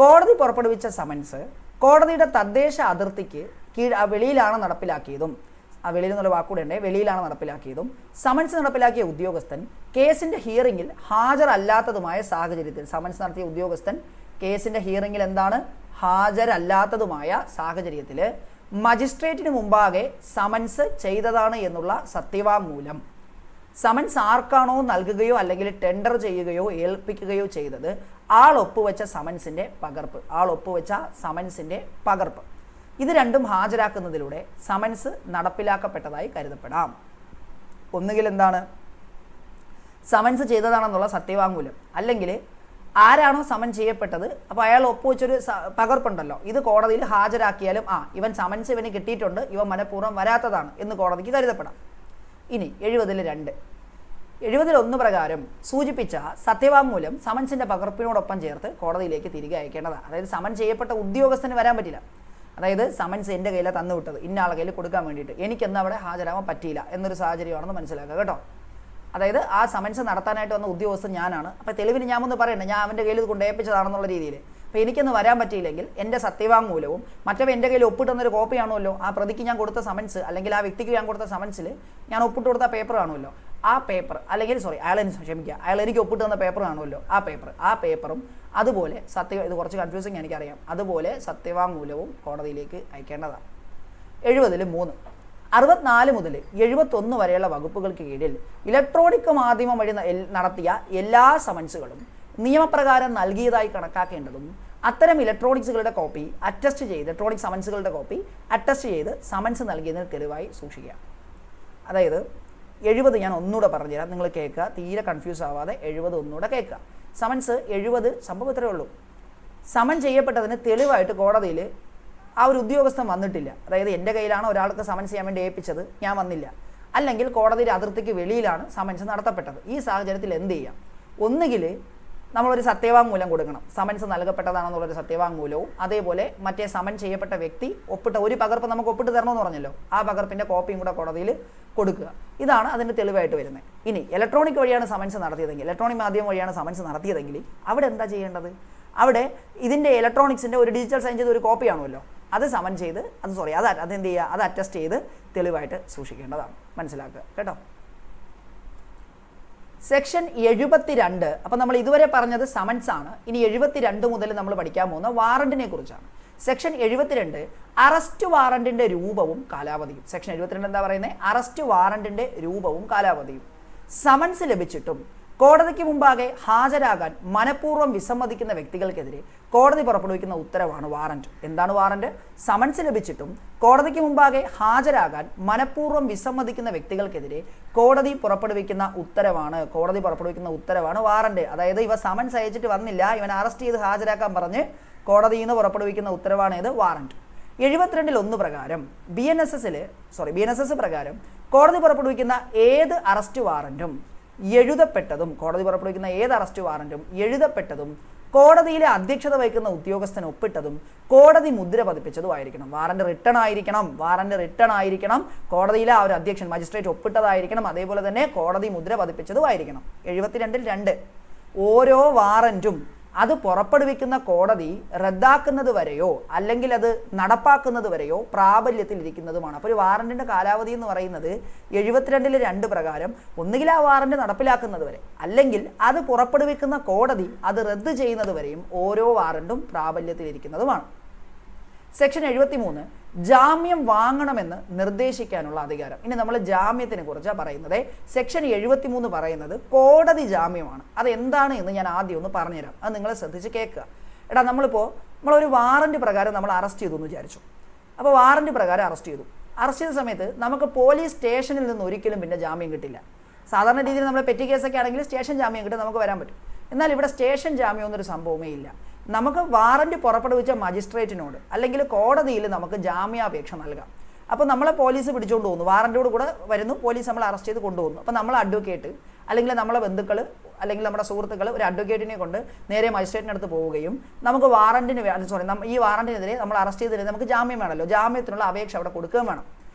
കോടതി പുറപ്പെടുവിച്ച സമൻസ് കോടതിയുടെ തദ്ദേശ അതിർത്തിക്ക് വെളിയിലാണ് നടപ്പിലാക്കിയതും, ആ വെളിയിൽ നിന്നുള്ള വാക്കുകൂടെ ഉണ്ട്, വെളിയിലാണ് നടപ്പിലാക്കിയതും സമൻസ് നടപ്പിലാക്കിയ ഉദ്യോഗസ്ഥൻ കേസിൻ്റെ ഹിയറിംഗിൽ ഹാജരല്ലാത്തതുമായ സാഹചര്യത്തിൽ, സമൻസ് നടത്തിയ ഉദ്യോഗസ്ഥൻ കേസിൻ്റെ ഹിയറിംഗിൽ എന്താണ് ഹാജരല്ലാത്തതുമായ സാഹചര്യത്തിൽ മജിസ്ട്രേറ്റിന് മുമ്പാകെ സമൻസ് ചെയ്തതാണ് എന്നുള്ള സത്യവാങ്മൂലം സമൻസ് ആർക്കാണോ നൽകുകയോ അല്ലെങ്കിൽ ടെൻഡർ ചെയ്യുകയോ ഏൽപ്പിക്കുകയോ ചെയ്തത് ആൾ ഒപ്പുവെച്ച സമൻസിൻ്റെ പകർപ്പ് ഇത് രണ്ടും ഹാജരാക്കുന്നതിലൂടെ സമൻസ് നടപ്പിലാക്കപ്പെട്ടതായി കരുതപ്പെടാം. ഒന്നുകിൽ എന്താണ് സമൻസ് ചെയ്തതാണെന്നുള്ള സത്യവാങ്മൂലം, അല്ലെങ്കിൽ ആരാണോ സമൻ ചെയ്യപ്പെട്ടത് അപ്പോൾ അയാൾ ഒപ്പുവെച്ചൊരു പകർപ്പുണ്ടല്ലോ, ഇത് കോടതിയിൽ ഹാജരാക്കിയാലും ഇവൻ സമൻസ് ഇവന് കിട്ടിയിട്ടുണ്ട്, ഇവൻ മനഃപൂർവ്വം വരാത്തതാണ് എന്ന് കോടതിക്ക് കരുതപ്പെടാം. ഇനി 70 പ്രകാരം സൂചിപ്പിച്ച സത്യവാങ്മൂലം സമൻസിൻ്റെ പകർപ്പിനോടൊപ്പം ചേർത്ത് കോടതിയിലേക്ക് തിരികെ അയക്കേണ്ടതാണ്. അതായത് സമൻ ചെയ്യപ്പെട്ട ഉദ്യോഗസ്ഥന് വരാൻ പറ്റില്ല. അതായത് സമൻസ് എൻ്റെ കയ്യിലാണ് തന്നുവിട്ടത്, ഇന്നയാളുടെ കയ്യിൽ കൊടുക്കാൻ വേണ്ടിയിട്ട്, എനിക്കെന്ന് അവിടെ ഹാജരാവാൻ പറ്റിയില്ല എന്നൊരു സാഹചര്യമാണെന്ന് മനസ്സിലാക്കുക കേട്ടോ. അതായത് ആ സമൻസ് നടത്താനായിട്ട് വന്ന ഉദ്യോഗസ്ഥൻ ഞാനാണ്, അപ്പോൾ തെളിവിന് ഞാൻ ഒന്ന് പറയണ്ട, ഞാൻ അവൻ്റെ കയ്യിൽ ഇത് കൊണ്ടേപ്പിച്ചതാണെന്നുള്ള രീതിയിൽ. അപ്പോൾ എനിക്കൊന്ന് വരാൻ പറ്റിയില്ലെങ്കിൽ എൻ്റെ സത്യവാങ്മൂലവും മറ്റവ എൻ്റെ കയ്യിൽ ഒപ്പിട്ടുന്നൊരു കോപ്പി കാണുമല്ലോ, ആ പ്രതിക്ക് ഞാൻ കൊടുത്ത സമൻസ് അല്ലെങ്കിൽ ആ വ്യക്തിക്ക് ഞാൻ കൊടുത്ത സമൻസിൽ ഞാൻ ഒപ്പിട്ട് കൊടുത്ത പേപ്പർ കാണുമല്ലോ, ആ പേപ്പർ അല്ലെങ്കിൽ അയാൾ എനിക്ക് ഒപ്പിട്ട് തന്ന പേപ്പർ കാണുമല്ലോ, ആ പേപ്പറും അതുപോലെ ഇത് കുറച്ച് കൺഫ്യൂസിങ് എനിക്കറിയാം, അതുപോലെ സത്യവാങ്മൂലവും കോടതിയിലേക്ക് അയക്കേണ്ടതാണ്. 70 64 മുതൽ 71 വരെയുള്ള വകുപ്പുകൾക്ക് കീഴിൽ ഇലക്ട്രോണിക് മാധ്യമം വഴി നടത്തിയ എല്ലാ സമൻസുകളും നിയമപ്രകാരം നൽകിയതായി കണക്കാക്കേണ്ടതും അത്തരം ഇലക്ട്രോണിക് സമൻസുകളുടെ കോപ്പി അറ്റസ്റ്റ് ചെയ്ത് സമൻസ് നൽകിയതിന് തെളിവായി സൂക്ഷിക്കുക. അതായത് 70 ഞാൻ ഒന്നുകൂടെ പറഞ്ഞുതരാം, നിങ്ങൾ കേൾക്കുക, തീരെ കൺഫ്യൂസ് ആവാതെ 70 ഒന്നുകൂടെ കേൾക്കുക. സമൻസ് 70 സംഭവം ഇത്രയേ ഉള്ളൂ. സമൻ ചെയ്യപ്പെട്ടതിന് തെളിവായിട്ട് കോടതിയിൽ ആ ഒരു ഉദ്യോഗസ്ഥൻ വന്നിട്ടില്ല, അതായത് എൻ്റെ കയ്യിലാണ് ഒരാൾക്ക് സമൻസ് ചെയ്യാൻ വേണ്ടി ഏൽപ്പിച്ചത്, ഞാൻ വന്നില്ല, അല്ലെങ്കിൽ കോടതിയുടെ അതിർത്തിക്ക് വെളിയിലാണ് സമൻസ് നടത്തപ്പെട്ടത്. ഈ സാഹചര്യത്തിൽ എന്ത് ചെയ്യാം? ഒന്നുകിൽ നമ്മളൊരു സത്യവാങ്മൂലം കൊടുക്കണം. സമൻസ് നൽകപ്പെട്ടതാണെന്നുള്ളൊരു സത്യവാങ്മൂലവും അതേപോലെ മറ്റേ സമൻ ചെയ്യപ്പെട്ട വ്യക്തി ഒപ്പിട്ട ഒരു പകർപ്പ് നമുക്ക് ഒപ്പിട്ട് തരണമെന്ന് പറഞ്ഞല്ലോ, ആ പകർപ്പിൻ്റെ കോപ്പിയും കൂടെ കോടതിയിൽ കൊടുക്കുക. ഇതാണ് അതിൻ്റെ തെളിവായിട്ട് വരുന്നത്. ഇനി ഇലക്ട്രോണിക് വഴിയാണ് സമൻസ് നടത്തിയതെങ്കിൽ, ഇലക്ട്രോണിക് മാധ്യമം വഴിയാണ് സമൻസ് നടത്തിയതെങ്കിൽ അവിടെ എന്താ ചെയ്യേണ്ടത്? അവിടെ ഇതിൻ്റെ ഇലക്ട്രോണിക്സിൻ്റെ ഒരു ഡിജിറ്റൽ സൈൻ ചെയ്ത ഒരു കോപ്പി കാണുമല്ലോ, അത് സമൻ ചെയ്ത് അതെന്ത് ചെയ്യുക, അത് അറ്റസ്റ്റ് ചെയ്ത് തെളിവായിട്ട് സൂക്ഷിക്കേണ്ടതാണ്. മനസ്സിലാക്കുക കേട്ടോ. സെക്ഷൻ 72. അപ്പം നമ്മൾ ഇതുവരെ പറഞ്ഞത് സമൻസ് ആണ്. ഇനി 72 മുതൽ നമ്മൾ പഠിക്കാൻ പോകുന്ന വാറണ്ടിനെ കുറിച്ചാണ്. സെക്ഷൻ 72 അറസ്റ്റ് വാറണ്ടിൻ്റെ രൂപവും കാലാവധിയും. സെക്ഷൻ 72 എന്താ പറയുന്നത്? അറസ്റ്റ് വാറണ്ടിൻ്റെ രൂപവും കാലാവധിയും. സമൻസ് ലഭിച്ചിട്ടും കോടതിക്ക് മുമ്പാകെ ഹാജരാകാൻ മനഃപൂർവ്വം വിസമ്മതിക്കുന്ന വ്യക്തികൾക്കെതിരെ കോടതി പുറപ്പെടുവിക്കുന്ന ഉത്തരവാണ് വാറന്റ്. എന്താണ് വാറന്റ്? സമൻസ് ലഭിച്ചിട്ടും കോടതിക്ക് മുമ്പാകെ ഹാജരാകാൻ മനഃപൂർവ്വം വിസമ്മതിക്കുന്ന വ്യക്തികൾക്കെതിരെ കോടതി പുറപ്പെടുവിക്കുന്ന ഉത്തരവാണ് വാറന്റ്. അതായത് ഇവ സമൻസ് അയച്ചിട്ട് വന്നില്ല, ഇവൻ അറസ്റ്റ് ചെയ്ത് ഹാജരാക്കാൻ പറഞ്ഞ് കോടതിയിൽ നിന്ന് പുറപ്പെടുവിക്കുന്ന ഉത്തരവാണ് ഇത് വാറന്റ്. 72 പ്രകാരം BNSS പ്രകാരം കോടതി പുറപ്പെടുവിക്കുന്ന ഏത് അറസ്റ്റ് വാറന്റും എഴുതപ്പെട്ടതും കോടതിയിലെ അധ്യക്ഷത വഹിക്കുന്ന ഉദ്യോഗസ്ഥൻ ഒപ്പിട്ടതും കോടതി മുദ്ര പതിപ്പിച്ചതുമായിരിക്കണം. വാറന്റ് റിട്ടേൺ ആയിരിക്കണം. കോടതിയിലെ ആ ഒരു അധ്യക്ഷൻ മജിസ്ട്രേറ്റ് ഒപ്പിട്ടതായിരിക്കണം. അതേപോലെ തന്നെ കോടതി മുദ്ര പതിപ്പിച്ചതുമായിരിക്കണം. 72 ഓരോ വാറന്റും അത് പുറപ്പെടുവിക്കുന്ന കോടതി റദ്ദാക്കുന്നത് വരെയോ അല്ലെങ്കിൽ അത് നടപ്പാക്കുന്നത് വരെയോ പ്രാബല്യത്തിൽ ഇരിക്കുന്നതുമാണ്. അപ്പോൾ ഒരു വാറന്റിന്റെ കാലാവധി എന്ന് പറയുന്നത് 72 പ്രകാരം ഒന്നുകിൽ ആ വാറന്റ് നടപ്പിലാക്കുന്നത് വരെ അല്ലെങ്കിൽ അത് പുറപ്പെടുവിക്കുന്ന കോടതി അത് റദ്ദ് ചെയ്യുന്നത് വരെയും ഓരോ വാറന്റും പ്രാബല്യത്തിൽ ഇരിക്കുന്നതുമാണ്. സെക്ഷൻ 73 ജാമ്യം വാങ്ങണമെന്ന് നിർദ്ദേശിക്കാനുള്ള അധികാരം. ഇനി നമ്മൾ ജാമ്യത്തിനെ കുറിച്ചാണ് പറയുന്നത്. സെക്ഷൻ 73 പറയുന്നത് കോടതി ജാമ്യമാണ്. അത് എന്താണ് എന്ന് ഞാൻ ആദ്യം ഒന്ന് പറഞ്ഞുതരാം, അത് നിങ്ങൾ ശ്രദ്ധിച്ച് കേൾക്കുക. നമ്മളൊരു വാറന്റ് പ്രകാരം നമ്മൾ അറസ്റ്റ് ചെയ്തു എന്ന് വിചാരിച്ചു. അപ്പോൾ വാറന്റ് പ്രകാരം അറസ്റ്റ് ചെയ്ത സമയത്ത് നമുക്ക് പോലീസ് സ്റ്റേഷനിൽ നിന്ന് ഒരിക്കലും പിന്നെ ജാമ്യം കിട്ടില്ല. സാധാരണ രീതിയിൽ നമ്മൾ പെറ്റി കേസൊക്കെ ആണെങ്കിൽ സ്റ്റേഷൻ ജാമ്യം കിട്ടി നമുക്ക് വരാൻ പറ്റും. എന്നാൽ ഇവിടെ സ്റ്റേഷൻ ജാമ്യം എന്നൊരു സംഭവമേ ഇല്ല. നമുക്ക് വാറന്റ് പുറപ്പെടുവിച്ച മജിസ്ട്രേറ്റിനോട് അല്ലെങ്കിൽ കോടതിയിൽ നമുക്ക് ജാമ്യാപേക്ഷ നൽകാം. അപ്പോൾ നമ്മളെ പോലീസ് പിടിച്ചുകൊണ്ട് പോകുന്നു, വാറന്റോട് കൂടെ വരുന്നു, പോലീസ് നമ്മളെ അറസ്റ്റ് ചെയ്ത് കൊണ്ടുപോകുന്നു. അപ്പോൾ നമ്മൾ അഡ്വക്കേറ്റ് അല്ലെങ്കിൽ നമ്മളെ ബന്ധുക്കൾ അല്ലെങ്കിൽ നമ്മുടെ സുഹൃത്തുക്കൾ ഒരു അഡ്വക്കേറ്റിനെ കൊണ്ട് നേരെ മജിസ്ട്രേറ്റിനടുത്ത് പോവുകയും നമുക്ക് ഈ വാറന്റിനെതിരെ നമ്മൾ അറസ്റ്റ് ചെയ്തതിന് നമുക്ക് ജാമ്യം വേണമല്ലോ, ജാമ്യത്തിനുള്ള അപേക്ഷ അവിടെ കൊടുക്കുകയും വേണം.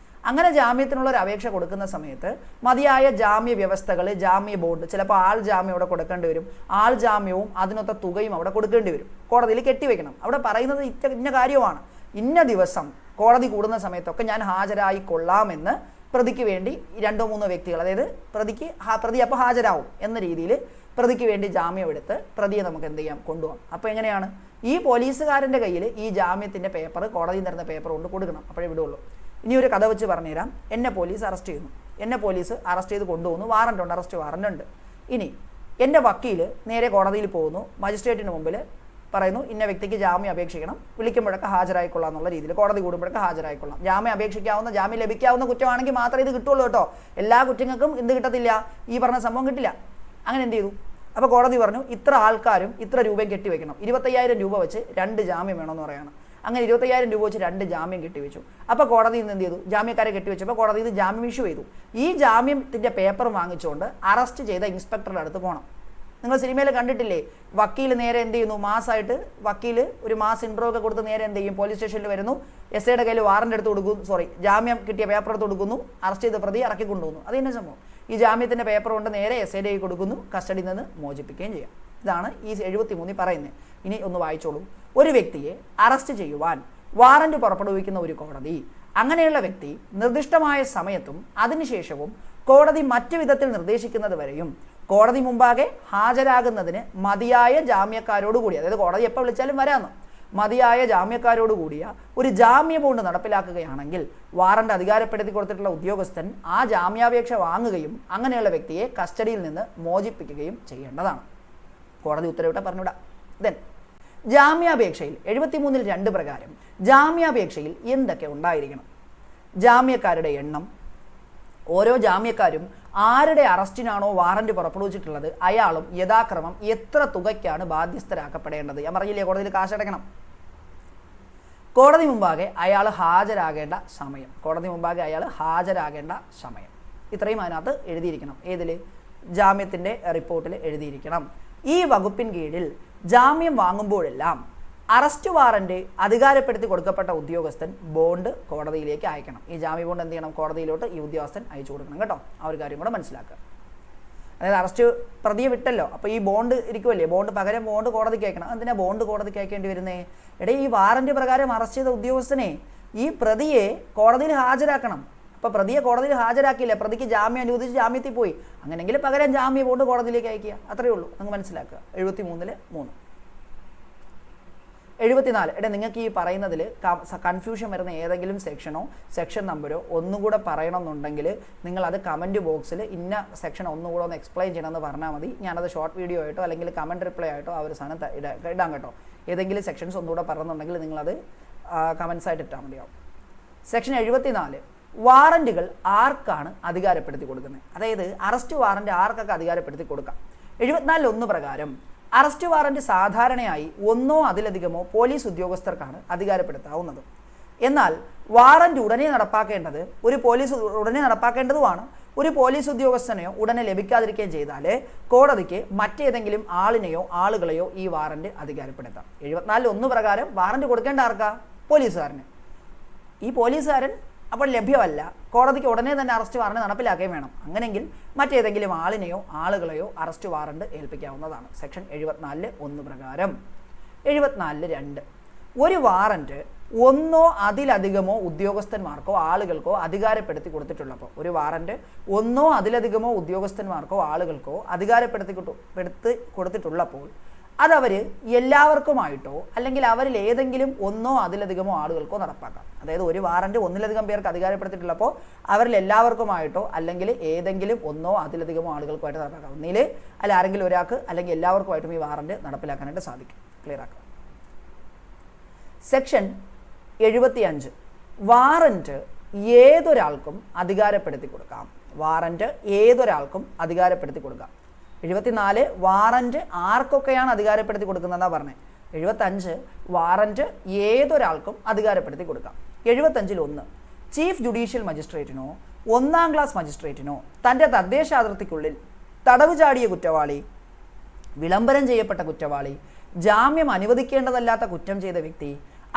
അങ്ങനെ ജാമ്യത്തിനുള്ള ഒരു അപേക്ഷ കൊടുക്കുന്ന സമയത്ത് മതിയായ ജാമ്യ വ്യവസ്ഥകൾ, ജാമ്യ ബോണ്ട്, ചിലപ്പോൾ ആൾ ജാമ്യം അവിടെ കൊടുക്കേണ്ടി വരും. ആൾ ജാമ്യവും അതിനൊത്ത തുകയും അവിടെ കൊടുക്കേണ്ടി വരും, കോടതിയിൽ കെട്ടിവെക്കണം. അവിടെ പറയുന്നത് ഇന്ന കാര്യമാണ്, ഇന്ന ദിവസം കോടതി കൂടുന്ന സമയത്തൊക്കെ ഞാൻ ഹാജരായി കൊള്ളാമെന്ന് പ്രതിക്ക് വേണ്ടി 2-3 വ്യക്തികൾ, അതായത് പ്രതി അപ്പോൾ ഹാജരാവും എന്ന രീതിയിൽ പ്രതിക്ക് വേണ്ടി ജാമ്യം എടുത്ത് പ്രതിയെ നമുക്ക് എന്ത് ചെയ്യാം, കൊണ്ടുപോകാം. അപ്പോൾ എങ്ങനെയാണ്? ഈ പോലീസുകാരൻ്റെ കയ്യിൽ ഈ ജാമ്യത്തിൻ്റെ പേപ്പർ, കോടതിയിൽ തരുന്ന പേപ്പർ കൊണ്ട് കൊടുക്കണം, അപ്പോഴേ വിടുള്ളൂ. ഇനി ഒരു കഥ വെച്ച് പറഞ്ഞുതരാം. എന്നെ പോലീസ് അറസ്റ്റ് ചെയ്ത് കൊണ്ടുപോകുന്നു, അറസ്റ്റ് വാറന്റ് ഉണ്ട്. ഇനി എൻ്റെ വക്കീൽ നേരെ കോടതിയിൽ പോകുന്നു, മജിസ്ട്രേറ്റിന് മുമ്പിൽ പറയുന്നു ഇന്ന വ്യക്തിക്ക് ജാമ്യം അപേക്ഷിക്കണം, വിളിക്കുമ്പോഴൊക്കെ ഹാജരായിക്കൊള്ളാം എന്നുള്ള രീതിയിൽ, കോടതി കൂടുമ്പോഴൊക്കെ ഹാജരായിക്കൊള്ളാം. ജാമ്യം ലഭിക്കാവുന്ന കുറ്റമാണെങ്കിൽ മാത്രമേ ഇത് കിട്ടുള്ളൂ കേട്ടോ. എല്ലാ കുറ്റങ്ങൾക്കും എന്ത് കിട്ടത്തില്ല, ഈ പറഞ്ഞ സംഭവം കിട്ടില്ല. അങ്ങനെ എന്ത് ചെയ്തു? അപ്പോൾ കോടതി പറഞ്ഞു ഇത്ര ആൾക്കാരും ഇത്ര രൂപയും കെട്ടിവെക്കണം, 25,000 രൂപ വെച്ച് 2 ജാമ്യം വേണമെന്ന് പറയാണ്. അങ്ങനെ 25,000 രൂപ വെച്ച് 2 ജാമ്യം കെട്ടിവെച്ചു. അപ്പോൾ കോടതിയിൽ നിന്ന് എന്ത് ചെയ്തു? ജാമ്യക്കാരെ കെട്ടിവെച്ചപ്പോൾ കോടതിയിൽ നിന്ന് ജാമ്യം ഇഷ്യൂ ചെയ്തു. ഈ ജാമ്യത്തിൻ്റെ പേപ്പർ വാങ്ങിച്ചുകൊണ്ട് അറസ്റ്റ് ചെയ്ത ഇൻസ്പെക്ടറുടെ അടുത്ത് പോകണം. നിങ്ങൾ സിനിമയിൽ കണ്ടിട്ടില്ലേ, വക്കീൽ നേരെ എന്ത് ചെയ്യുന്നു, മാസമായിട്ട് വക്കീൽ ഒരു മാസ് ഇൻട്രോ ഒക്കെ കൊടുത്ത് നേരെ എന്ത് ചെയ്യും, പോലീസ് സ്റ്റേഷനിൽ വരുന്നു, എസ്ഐയുടെ കയ്യിൽ വാറന്റ് എടുത്ത് കൊടുക്കുന്നു, ജാമ്യം കിട്ടിയ പേപ്പർ എടുത്ത് കൊടുക്കുന്നു, അറസ്റ്റ് ചെയ്ത പ്രതി ഇറക്കി കൊണ്ടുപോകുന്നു. അത് തന്നെ സംഭവം. ഈ ജാമ്യത്തിൻ്റെ പേപ്പർ കൊണ്ട് നേരെ എസ്ഐയുടെ കയ്യിൽ കൊടുക്കുന്നു, കസ്റ്റഡിയിൽ നിന്ന് മോചിപ്പിക്കുകയും ചെയ്യാം. ഇതാണ് ഈ 73 പറയുന്നത്. ഇനി ഒന്ന് വായിച്ചോളൂ. ഒരു വ്യക്തിയെ അറസ്റ്റ് ചെയ്യുവാൻ വാറന്റ് പുറപ്പെടുവിക്കുന്ന ഒരു കോടതി അങ്ങനെയുള്ള വ്യക്തി നിർദ്ദിഷ്ടമായ സമയത്തും അതിനുശേഷവും കോടതി മറ്റു വിധത്തിൽ നിർദ്ദേശിക്കുന്നത് വരെയും കോടതി മുമ്പാകെ ഹാജരാകുന്നതിന് മതിയായ ജാമ്യക്കാരോടുകൂടി, അതായത് കോടതി എപ്പോൾ വിളിച്ചാലും വരാമെന്ന്, മതിയായ ജാമ്യക്കാരോടുകൂടിയ ഒരു ജാമ്യ ബോണ്ട് നടപ്പിലാക്കുകയാണെങ്കിൽ വാറന്റ് അധികാരപ്പെടുത്തി കൊടുത്തിട്ടുള്ള ഉദ്യോഗസ്ഥൻ ആ ജാമ്യാപേക്ഷ വാങ്ങുകയും അങ്ങനെയുള്ള വ്യക്തിയെ കസ്റ്റഡിയിൽ നിന്ന് മോചിപ്പിക്കുകയും ചെയ്യേണ്ടതാണ്. കോടതി ഉത്തരവിട്ട് പറഞ്ഞുവിടാം. ദെൻ ജാമ്യാപേക്ഷയിൽ 73-ൽ 2 പ്രകാരം ജാമ്യാപേക്ഷയിൽ എന്തൊക്കെ ഉണ്ടായിരിക്കണം? ജാമ്യക്കാരുടെ എണ്ണം, ഓരോ ജാമ്യക്കാരും ആരുടെ അറസ്റ്റിനാണോ വാറന്റ് പുറപ്പെടുവിച്ചിട്ടുള്ളത് അയാളും യഥാക്രമം എത്ര തുകയ്ക്കാണ് ബാധ്യസ്ഥരാക്കപ്പെടേണ്ടത്. ഞാൻ പറഞ്ഞില്ലേ, കോടതിയിൽ കാശടക്കണം. കോടതി മുമ്പാകെ അയാൾ ഹാജരാകേണ്ട സമയം, ഇത്രയും അതിനകത്ത് എഴുതിയിരിക്കണം. ഏതിൽ? ജാമ്യത്തിൻ്റെ റിപ്പോർട്ടിൽ എഴുതിയിരിക്കണം. ഈ വകുപ്പിൻ കീഴിൽ ജാമ്യം വാങ്ങുമ്പോഴെല്ലാം അറസ്റ്റ് വാറന്റ് അധികാരപ്പെടുത്തി കൊടുക്കപ്പെട്ട ഉദ്യോഗസ്ഥൻ ബോണ്ട് കോടതിയിലേക്ക് അയക്കണം. ഈ ജാമ്യ ബോണ്ട് എന്ത് ചെയ്യണം? കോടതിയിലോട്ട് ഈ ഉദ്യോഗസ്ഥൻ അയച്ചു കൊടുക്കണം കേട്ടോ. ആ ഒരു കാര്യം കൂടെ മനസ്സിലാക്കുക. അതായത് അറസ്റ്റ് പ്രതിയെ വിട്ടല്ലോ, അപ്പോൾ ഈ ബോണ്ട് ഇരിക്കുമല്ലേ, ബോണ്ട് പകരം ബോണ്ട് കോടതിക്ക് അയക്കണം. എന്തിനാ ബോണ്ട് കോടതിക്ക് അയക്കേണ്ടി വരുന്നേ? ഈ വാറന്റ് പ്രകാരം അറസ്റ്റ് ചെയ്ത ഉദ്യോഗസ്ഥനെ ഈ പ്രതിയെ കോടതിയിൽ ഹാജരാക്കണം. അപ്പോൾ പ്രതിയെ കോടതിയിൽ ഹാജരാക്കിയില്ല, പ്രതിക്ക് ജാമ്യം അനുവദിച്ച് ജാമ്യത്തിൽ പോയി, അങ്ങനെങ്കിൽ പകരം ജാമ്യ ബോണ്ട് കോടതിയിലേക്ക് അയക്കുക. അത്രയേ ഉള്ളൂ, നിങ്ങൾ മനസ്സിലാക്കുക. 73(3). 74. നിങ്ങൾക്ക് ഈ പറയുന്നതിൽ കൺഫ്യൂഷൻ വരുന്ന ഏതെങ്കിലും സെക്ഷനോ സെക്ഷൻ നമ്പരോ ഒന്നുകൂടെ പറയണമെന്നുണ്ടെങ്കിൽ നിങ്ങളത് കമൻറ്റ് ബോക്സിൽ ഇന്ന സെക്ഷൻ ഒന്നുകൂടെ ഒന്ന് എക്സ്പ്ലെയിൻ ചെയ്യണമെന്ന് പറഞ്ഞാൽ മതി. ഞാനത് ഷോർട്ട് വീഡിയോ ആയിട്ടോ അല്ലെങ്കിൽ കമൻറ്റ് റിപ്ലൈ ആയിട്ടോ ആ ഒരു സാധനം ഇടാം കേട്ടോ. ഏതെങ്കിലും സെക്ഷൻസ് ഒന്നുകൂടെ പറയണമെന്നുണ്ടെങ്കിൽ നിങ്ങളത് കമൻസ് ആയിട്ട് ഇട്ടാൽ മതിയാവും. സെക്ഷൻ 74. വാറൻറ്റുകൾ ആർക്കാണ് അധികാരപ്പെടുത്തി കൊടുക്കുന്നത്? അതായത് അറസ്റ്റ് വാറൻറ്റ് ആർക്കൊക്കെ അധികാരപ്പെടുത്തി കൊടുക്കാം? 74(1) പ്രകാരം അറസ്റ്റ് വാറൻറ്റ് സാധാരണയായി ഒന്നോ അതിലധികമോ പോലീസ് ഉദ്യോഗസ്ഥർക്കാണ് അധികാരപ്പെടുത്താവുന്നത്. എന്നാൽ വാറൻറ്റ് ഉടനെ നടപ്പാക്കേണ്ടതുമാണ്. ഒരു പോലീസ് ഉദ്യോഗസ്ഥനെയോ ഉടനെ ലഭിക്കാതിരിക്കുകയും ചെയ്താൽ കോടതിക്ക് മറ്റേതെങ്കിലും ആളിനെയോ ആളുകളെയോ ഈ വാറൻറ്റ് അധികാരപ്പെടുത്താം. 74(1) പ്രകാരം വാറൻറ്റ് കൊടുക്കേണ്ട ആർക്കാ? പോലീസുകാരന്. ഈ പോലീസുകാരൻ അപ്പോൾ ലഭ്യമല്ല, കോടതിക്ക് ഉടനെ തന്നെ അറസ്റ്റ് വാറൻറ്റ് നടപ്പിലാക്കുകയും വേണം. അങ്ങനെയെങ്കിൽ മറ്റേതെങ്കിലും ആളിനെയോ ആളുകളെയോ അറസ്റ്റ് വാറൻറ്റ് ഏൽപ്പിക്കാവുന്നതാണ്. സെക്ഷൻ 74(1) പ്രകാരം. 74(2) ഒരു വാറൻറ്റ് ഒന്നോ അതിലധികമോ ഉദ്യോഗസ്ഥന്മാർക്കോ ആളുകൾക്കോ അധികാരപ്പെടുത്തി കൊടുത്തിട്ടുള്ളപ്പോൾ, ഒരു വാറൻറ്റ് ഒന്നോ അതിലധികമോ ഉദ്യോഗസ്ഥന്മാർക്കോ ആളുകൾക്കോ അധികാരപ്പെടുത്തി കൊടുത്തിട്ടുള്ളപ്പോൾ അതവർ എല്ലാവർക്കുമായിട്ടോ അല്ലെങ്കിൽ അവരിൽ ഏതെങ്കിലും ഒന്നോ അതിലധികമോ ആളുകൾക്കോ നടപ്പാക്കാം. അതായത് ഒരു വാറൻറ്റ് ഒന്നിലധികം പേർക്ക് അധികാരപ്പെടുത്തിയിട്ടുള്ളപ്പോൾ അവരിൽ എല്ലാവർക്കുമായിട്ടോ അല്ലെങ്കിൽ ഏതെങ്കിലും ഒന്നോ അതിലധികമോ ആളുകൾക്കുമായിട്ട് നടപ്പാക്കാം. ഒന്നിൽ അല്ല ആരെങ്കിലും ഒരാൾക്ക് അല്ലെങ്കിൽ എല്ലാവർക്കുമായിട്ടും ഈ വാറൻറ്റ് നടപ്പിലാക്കാനായിട്ട് സാധിക്കും. ക്ലിയർ ആക്കാം. സെക്ഷൻ 75. വാറൻറ്റ് ഏതൊരാൾക്കും അധികാരപ്പെടുത്തി കൊടുക്കാം. വാറൻറ്റ് ഏതൊരാൾക്കും അധികാരപ്പെടുത്തി കൊടുക്കാം. 74 വാറൻറ്റ് ആർക്കൊക്കെയാണ് അധികാരപ്പെടുത്തി കൊടുക്കുന്നതെന്നാണ് പറഞ്ഞത്. 75 വാറൻറ്റ് ഏതൊരാൾക്കും അധികാരപ്പെടുത്തി കൊടുക്കാം. 75(1) ചീഫ് ജുഡീഷ്യൽ മജിസ്ട്രേറ്റിനോ 1ാം ക്ലാസ് മജിസ്ട്രേറ്റിനോ തൻ്റെ തദ്ദേശ അതിർത്തിക്കുള്ളിൽ തടവ് ചാടിയ കുറ്റവാളി, വിളംബരം ചെയ്യപ്പെട്ട കുറ്റവാളി, ജാമ്യം അനുവദിക്കേണ്ടതല്ലാത്ത കുറ്റം ചെയ്ത വ്യക്തി,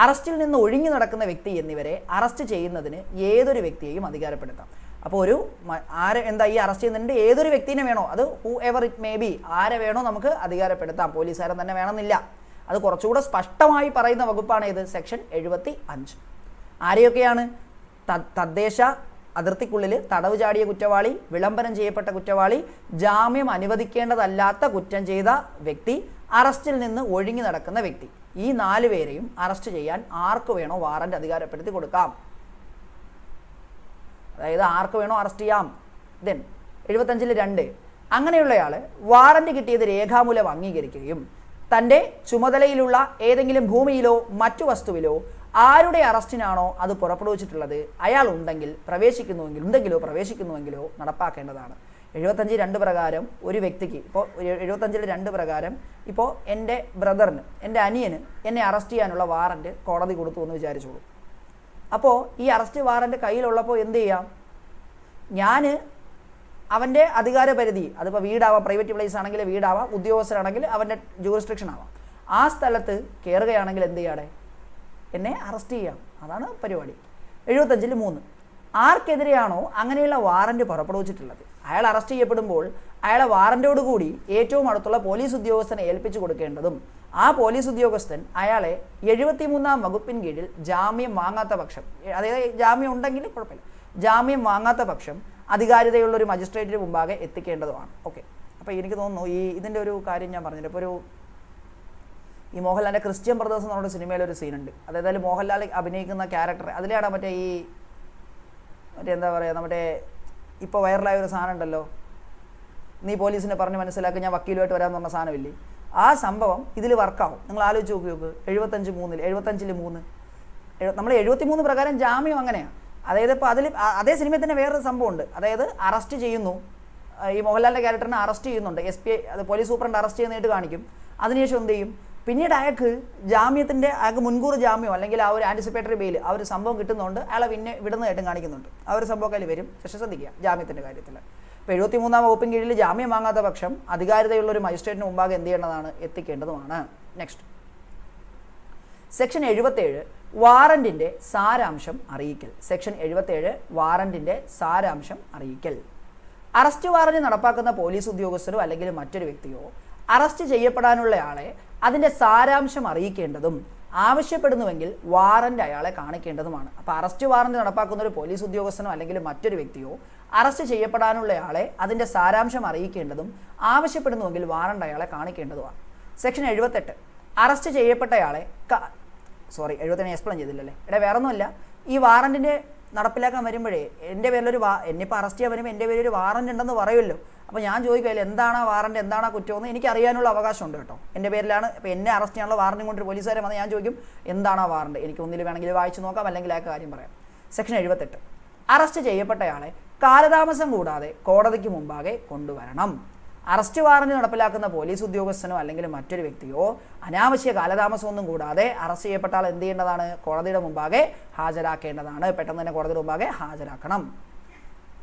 അറസ്റ്റിൽ നിന്ന് ഒഴിഞ്ഞു നടക്കുന്ന വ്യക്തി എന്നിവരെ അറസ്റ്റ് ചെയ്യുന്നതിന് ഏതൊരു വ്യക്തിയെയും അധികാരപ്പെടുത്താം. അപ്പോൾ ഈ അറസ്റ്റ് ചെയ്യുന്നതിൻ്റെ ഏതൊരു വ്യക്തിനെ വേണോ, അത് who ever it may be, ആരെ വേണോ നമുക്ക് അധികാരപ്പെടുത്താം. പോലീസുകാരൻ തന്നെ വേണമെന്നില്ല. അത് കുറച്ചുകൂടെ സ്പഷ്ടമായി പറയുന്ന വകുപ്പാണ് ഇത്. സെക്ഷൻ 75. ആരെയൊക്കെയാണ്? തദ്ദേശ അതിർത്തിക്കുള്ളിൽ തടവ് ചാടിയ കുറ്റവാളി, വിളംബരം ചെയ്യപ്പെട്ട കുറ്റവാളി, ജാമ്യം അനുവദിക്കേണ്ടതല്ലാത്ത കുറ്റം ചെയ്ത വ്യക്തി, അറസ്റ്റിൽ നിന്ന് ഒഴിഞ്ഞു നടക്കുന്ന വ്യക്തി. ഈ 4 പേരെയും അറസ്റ്റ് ചെയ്യാൻ ആർക്ക് വേണോ വാറൻറ്റ് അധികാരപ്പെടുത്തി കൊടുക്കാം. അതായത് ആർക്ക് വേണോ അറസ്റ്റ് ചെയ്യാം. ദെൻ 75(2) അങ്ങനെയുള്ളയാൾ വാറൻറ്റ് കിട്ടിയത് രേഖാമൂലം അംഗീകരിക്കുകയും തൻ്റെ ചുമതലയിലുള്ള ഏതെങ്കിലും ഭൂമിയിലോ മറ്റു വസ്തുവിലോ ആരുടെ അറസ്റ്റിനാണോ അത് പുറപ്പെടുവിച്ചിട്ടുള്ളത് അയാൾ പ്രവേശിക്കുന്നുവെങ്കിലോ നടപ്പാക്കേണ്ടതാണ്. 75(2) പ്രകാരം ഒരു വ്യക്തിക്ക് ഇപ്പോൾ 75(2) പ്രകാരം ഇപ്പോൾ എൻ്റെ ബ്രദറിന്, എൻ്റെ അനിയന് എന്നെ അറസ്റ്റ് ചെയ്യാനുള്ള വാറൻറ്റ് കോടതി കൊടുത്തു എന്ന് വിചാരിച്ചോളൂ. അപ്പോൾ ഈ അറസ്റ്റ് വാറൻറ്റ് കയ്യിലുള്ളപ്പോൾ എന്ത് ചെയ്യാം? ഞാൻ അവൻ്റെ അധികാരപരിധി, അതിപ്പോൾ വീടാവാം, പ്രൈവറ്റ് പ്ലേസ് ആണെങ്കിൽ വീടാവാം, ഉദ്യോഗസ്ഥരാണെങ്കിൽ അവൻ്റെ ജൂറിസ്ട്രിക്ഷൻ ആവാം, ആ സ്ഥലത്ത് കയറുകയാണെങ്കിൽ എന്ത് ചെയ്യാടെ? എന്നെ അറസ്റ്റ് ചെയ്യാം. അതാണ് പരിപാടി. 75(3) ആർക്കെതിരെയാണോ അങ്ങനെയുള്ള വാറൻറ്റ് പുറപ്പെടുവിച്ചിട്ടുള്ളത് അയാൾ അറസ്റ്റ് ചെയ്യപ്പെടുമ്പോൾ അയാളെ വാറൻറ്റോടുകൂടി ഏറ്റവും അടുത്തുള്ള പോലീസ് ഉദ്യോഗസ്ഥനെ ഏൽപ്പിച്ചു കൊടുക്കേണ്ടതും ആ പോലീസ് ഉദ്യോഗസ്ഥൻ അയാളെ 73ാം വകുപ്പിൻ കീഴിൽ ജാമ്യം വാങ്ങാത്ത പക്ഷം, അതായത് ജാമ്യം ഉണ്ടെങ്കിൽ കുഴപ്പമില്ല, ജാമ്യം വാങ്ങാത്ത പക്ഷം അധികാരിതയുള്ളൊരു മജിസ്ട്രേറ്റിന് മുമ്പാകെ എത്തിക്കേണ്ടതുമാണ്. ഓക്കെ. അപ്പോൾ എനിക്ക് തോന്നുന്നു ഇതിൻ്റെ ഒരു കാര്യം ഞാൻ പറഞ്ഞില്ല. ഇപ്പോൾ ഈ മോഹൻലാലിൻ്റെ ക്രിസ്ത്യൻ ബ്രദേഴ്സ് എന്നുള്ള സിനിമയിലൊരു സീനുണ്ട്. അതായത് മോഹൻലാൽ അഭിനയിക്കുന്ന ക്യാരക്ടർ അതിലാണ് മറ്റേ എന്താ പറയുക, നമ്മുടെ ഇപ്പോൾ വൈറലായ ഒരു സാധനം ഉണ്ടല്ലോ, നീ പോലീസിനെ പറഞ്ഞ് മനസ്സിലാക്കി ഞാൻ വക്കീലുമായിട്ട് വരാമെന്ന് പറഞ്ഞ സാധനമില്ലേ, ആ സംഭവം ഇതിൽ വർക്കാവും. നിങ്ങൾ ആലോചിച്ച് നോക്ക്. 75(3) നമ്മൾ 73 പ്രകാരം ജാമ്യം അങ്ങനെയാണ്. അതായത് ഇപ്പോൾ അതേ സിനിമയിൽ തന്നെ വേറൊരു സംഭവം ഉണ്ട്. അതായത് അറസ്റ്റ് ചെയ്യുന്നു, ഈ മോഹൻലാലിൻ്റെ ക്യാരക്ടറിനെ അറസ്റ്റ് ചെയ്യുന്നുണ്ട്, SP അത് പോലീസ് സൂപ്രണ്ട് അറസ്റ്റ് ചെയ്യുന്നതായിട്ട് കാണിക്കും. അതിനുശേഷം എന്ത് ചെയ്യും? പിന്നീട് അയാൾക്ക് മുൻകൂർ ജാമ്യം അല്ലെങ്കിൽ ആ ഒരു ആൻറ്റിസിപ്പേറ്ററി ബെയിൽ ആ ഒരു സംഭവം കിട്ടുന്നതുകൊണ്ട് അയാളെ പിന്നെ വിടുന്നതായിട്ടും കാണിക്കുന്നുണ്ട്. ആ ഒരു സംഭവം അതിൽ വരും. പക്ഷേ ശ്രദ്ധിക്കുക ജാമ്യത്തിൻ്റെ കാര്യത്തിൽ. അപ്പോൾ 73-ാം വകുപ്പിന് കീഴിൽ ജാമ്യം വാങ്ങാത്ത പക്ഷം അധികാരിതയുള്ള ഒരു മജിസ്ട്രേറ്റിന് മുമ്പാകെ എന്ത് ചെയ്യേണ്ടതാണ്, എത്തിക്കേണ്ടതുമാണ്. നെക്സ്റ്റ് സെക്ഷൻ 77 വാറന്റിൻ്റെ സാരാംശം അറിയിക്കൽ. സെക്ഷൻ 77 വാറന്റിൻ്റെ സാരാംശം അറിയിക്കൽ. അറസ്റ്റ് വാറന്റ് നടപ്പാക്കുന്ന പോലീസ് ഉദ്യോഗസ്ഥരോ അല്ലെങ്കിൽ മറ്റൊരു വ്യക്തിയോ അറസ്റ്റ് ചെയ്യപ്പെടാനുള്ള ആളെ അതിൻ്റെ സാരാംശം അറിയിക്കേണ്ടതും ആവശ്യപ്പെടുന്നുവെങ്കിൽ വാറന്റ് അയാളെ കാണിക്കേണ്ടതുമാണ്. അപ്പോൾ അറസ്റ്റ് വാറന്റ് നടപ്പാക്കുന്ന ഒരു പോലീസ് ഉദ്യോഗസ്ഥനോ അല്ലെങ്കിൽ മറ്റൊരു വ്യക്തിയോ അറസ്റ്റ് ചെയ്യപ്പെടാനുള്ള ആളെ അതിൻ്റെ സാരാംശം അറിയിക്കേണ്ടതും ആവശ്യപ്പെടുന്നുവെങ്കിൽ വാറന്റ് അയാളെ കാണിക്കേണ്ടതുമാണ്. സെക്ഷൻ 78 അറസ്റ്റ് ചെയ്യപ്പെട്ടയാളെ 78 എക്സ്പ്ലെയിൻ ചെയ്തില്ലല്ലേ? വേറെ ഒന്നുമല്ല, ഈ വാറന്റിൻ്റെ നടപ്പിലാക്കാൻ വരുമ്പോഴേ എൻ്റെ പേരിലൊരു എന്നിപ്പോൾ അറസ്റ്റ് ചെയ്യാൻ വരുമ്പോൾ എൻ്റെ പേരിൽ ഒരു വാറന്റ് ഉണ്ടെന്ന് പറയുമല്ലോ. അപ്പോൾ ഞാൻ ചോദിക്കുകയല്ലേ എന്താണ് ആ വാറന്റ്, എന്താണ് ആ കുറ്റമെന്ന് എനിക്ക് അറിയാനുള്ള അവകാശമുണ്ട് കേട്ടോ. എൻ്റെ പേരിലാണ് ഇപ്പോൾ എന്നെ അറസ്റ്റ് ചെയ്യാനുള്ള വാറന്റും കൊണ്ടൊരു പോലീസുകാരെ വന്ന് ഞാൻ ചോദിക്കും എന്താണ് ആ വാറന്റ്, എനിക്ക് ഒന്നിൽ വേണമെങ്കിൽ വായിച്ച് നോക്കാം, അല്ലെങ്കിൽ ആ കാര്യം പറയാം. സെക്ഷൻ 78 അറസ്റ്റ് ചെയ്യപ്പെട്ടയാളെ കാലതാമസം കൂടാതെ കോടതിക്ക് മുമ്പാകെ കൊണ്ടുവരണം. അറസ്റ്റ് വാറന്റ് നടപ്പിലാക്കുന്ന പോലീസ് ഉദ്യോഗസ്ഥനോ അല്ലെങ്കിൽ മറ്റൊരു വ്യക്തിയോ അനാവശ്യ കാലതാമസമൊന്നും കൂടാതെ അറസ്റ്റ് ചെയ്യപ്പെട്ട ആൾ എന്ത് ചെയ്യേണ്ടതാണ്, കോടതിയുടെ മുമ്പാകെ ഹാജരാക്കേണ്ടതാണ്. പെട്ടെന്ന് തന്നെ കോടതിയുടെ മുമ്പാകെ ഹാജരാക്കണം.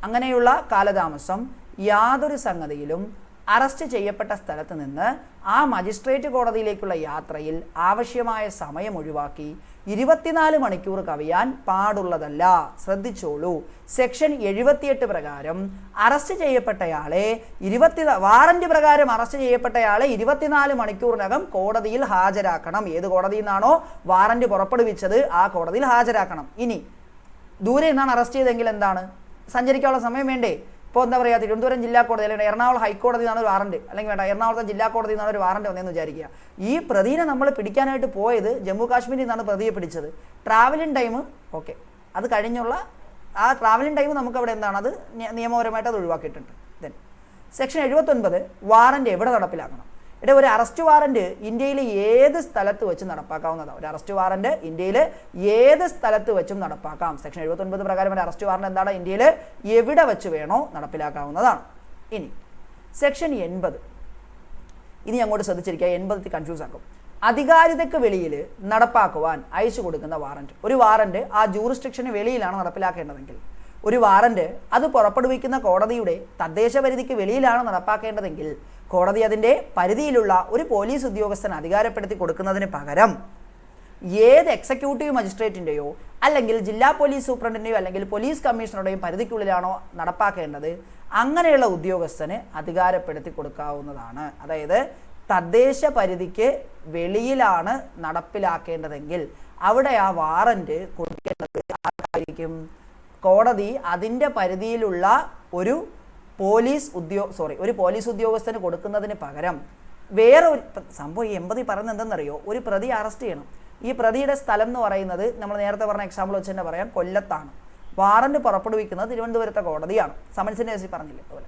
അങ്ങനെയുള്ള കാലതാമസം യാതൊരു സംഗതിയിലും അറസ്റ്റ് ചെയ്യപ്പെട്ട സ്ഥലത്ത് നിന്ന് ആ മജിസ്ട്രേറ്റ് കോടതിയിലേക്കുള്ള യാത്രയിൽ ആവശ്യമായ സമയം ഒഴിവാക്കി 24 മണിക്കൂർ കവിയാൻ പാടുള്ളതല്ല. ശ്രദ്ധിച്ചോളൂ, സെക്ഷൻ 78 പ്രകാരം അറസ്റ്റ് ചെയ്യപ്പെട്ടയാളെ വാറന്റ് പ്രകാരം അറസ്റ്റ് ചെയ്യപ്പെട്ടയാളെ 24 മണിക്കൂറിനകം കോടതിയിൽ ഹാജരാക്കണം. ഏത് കോടതിയിൽ നിന്നാണോ വാറന്റ് പുറപ്പെടുവിച്ചത് ആ കോടതിയിൽ ഹാജരാക്കണം. ഇനി ദൂരെ നിന്നാണ് അറസ്റ്റ് ചെയ്തെങ്കിൽ എന്താണ്, സഞ്ചരിക്കാനുള്ള സമയം വേണ്ടേ? ഇപ്പോൾ എന്താ പറയുക, തിരുവനന്തപുരം ജില്ലാ കോടതി അല്ലെങ്കിൽ എറണാകുളം ഹൈക്കോടതി നിന്നാണ് ഒരു വാറന്റ്, അല്ലെങ്കിൽ വേണ്ട എറണാകുളത്തെ ജില്ലാ കോടതി നിന്നാണ് ഒരു വാറന്റ് വന്നതെന്ന് വിചാരിക്കുക. ഈ പ്രതിനെ നമ്മൾ പിടിക്കാനായിട്ട് പോയത് ജമ്മു കാശ്മീരിൽ നിന്നാണ് പ്രതിയെ പിടിച്ചത്. ട്രാവലിംഗ് ടൈം ഓക്കെ, അത് കഴിഞ്ഞുള്ള ആ ട്രാവലിംഗ് ടൈം നമുക്ക് അവിടെ എന്താണ്, അത് നിയമപരമായിട്ട് അത് ഒഴിവാക്കിയിട്ടുണ്ട്. ദെൻ സെക്ഷൻ 79 വാറന്റ് എവിടെ നടപ്പിലാക്കണം. ഒരു അറസ്റ്റ് വാറന്റ് ഇന്ത്യയിൽ ഏത് സ്ഥലത്ത് വെച്ച് നടപ്പാക്കാവുന്നതാണ്. ഒരു അറസ്റ്റ് വാറന്റ് ഇന്ത്യയിൽ ഏത് സ്ഥലത്ത് വെച്ചും നടപ്പാക്കാം. സെക്ഷൻ 79 പ്രകാരം ഒരു അറസ്റ്റ് വാറന്റ് എന്താണ്, ഇന്ത്യയിൽ എവിടെ വെച്ച് വേണോ നടപ്പിലാക്കാവുന്നതാണ്. ഇനി സെക്ഷൻ 80 ഇനി അങ്ങോട്ട് ശ്രദ്ധിച്ചിരിക്കുക, 80 കൺഫ്യൂസ് ആക്കും. അധികാരിതയ്ക്ക് വെളിയിൽ നടപ്പാക്കുവാൻ അയച്ചു കൊടുക്കുന്ന വാറന്റ്. ഒരു വാറന്റ് ആ ജൂറിസ്ഡിക്ഷന് വെളിയിലാണ് നടപ്പിലാക്കേണ്ടതെങ്കിൽ, ഒരു വാറന്റ് അത് പുറപ്പെടുവിക്കുന്ന കോടതിയുടെ തദ്ദേശ പരിധിക്ക് വെളിയിലാണ് നടപ്പാക്കേണ്ടതെങ്കിൽ കോടതി അതിൻ്റെ പരിധിയിലുള്ള ഒരു പോലീസ് ഉദ്യോഗസ്ഥൻ അധികാരപ്പെടുത്തി കൊടുക്കുന്നതിന് പകരം ഏത് എക്സിക്യൂട്ടീവ് മജിസ്ട്രേറ്റിൻ്റെയോ അല്ലെങ്കിൽ ജില്ലാ പോലീസ് സൂപ്രണ്ടിൻ്റെയോ അല്ലെങ്കിൽ പോലീസ് കമ്മീഷണറുടെയും പരിധിക്കുള്ളിലാണോ നടപ്പാക്കേണ്ടത് അങ്ങനെയുള്ള ഉദ്യോഗസ്ഥന് അധികാരപ്പെടുത്തി കൊടുക്കാവുന്നതാണ്. അതായത് തദ്ദേശ പരിധിക്ക് വെളിയിലാണ് നടപ്പിലാക്കേണ്ടതെങ്കിൽ അവിടെ ആ വാറന്റ് കൊടുക്കേണ്ടത് ആർക്കായിരിക്കും? കോടതി അതിൻ്റെ പരിധിയിലുള്ള ഒരു പോലീസ് ഉദ്യോഗസ്ഥന് കൊടുക്കുന്നതിന് പകരം വേറെ ഒരു സംഭവം. ഈ 80 പറയുന്നത് എന്തെന്നറിയോ, ഒരു പ്രതി അറസ്റ്റ് ചെയ്യണം. ഈ പ്രതിയുടെ സ്ഥലം എന്ന് പറയുന്നത് നമ്മൾ നേരത്തെ പറഞ്ഞ എക്സാമ്പിൾ വെച്ച് തന്നെ പറയാം, കൊല്ലത്താണ്. വാറന്റ് പുറപ്പെടുവിക്കുന്നത് തിരുവനന്തപുരത്തെ കോടതിയാണ്. സമൻസിൻ്റെ കേസിൽ പറഞ്ഞില്ലേ അതുപോലെ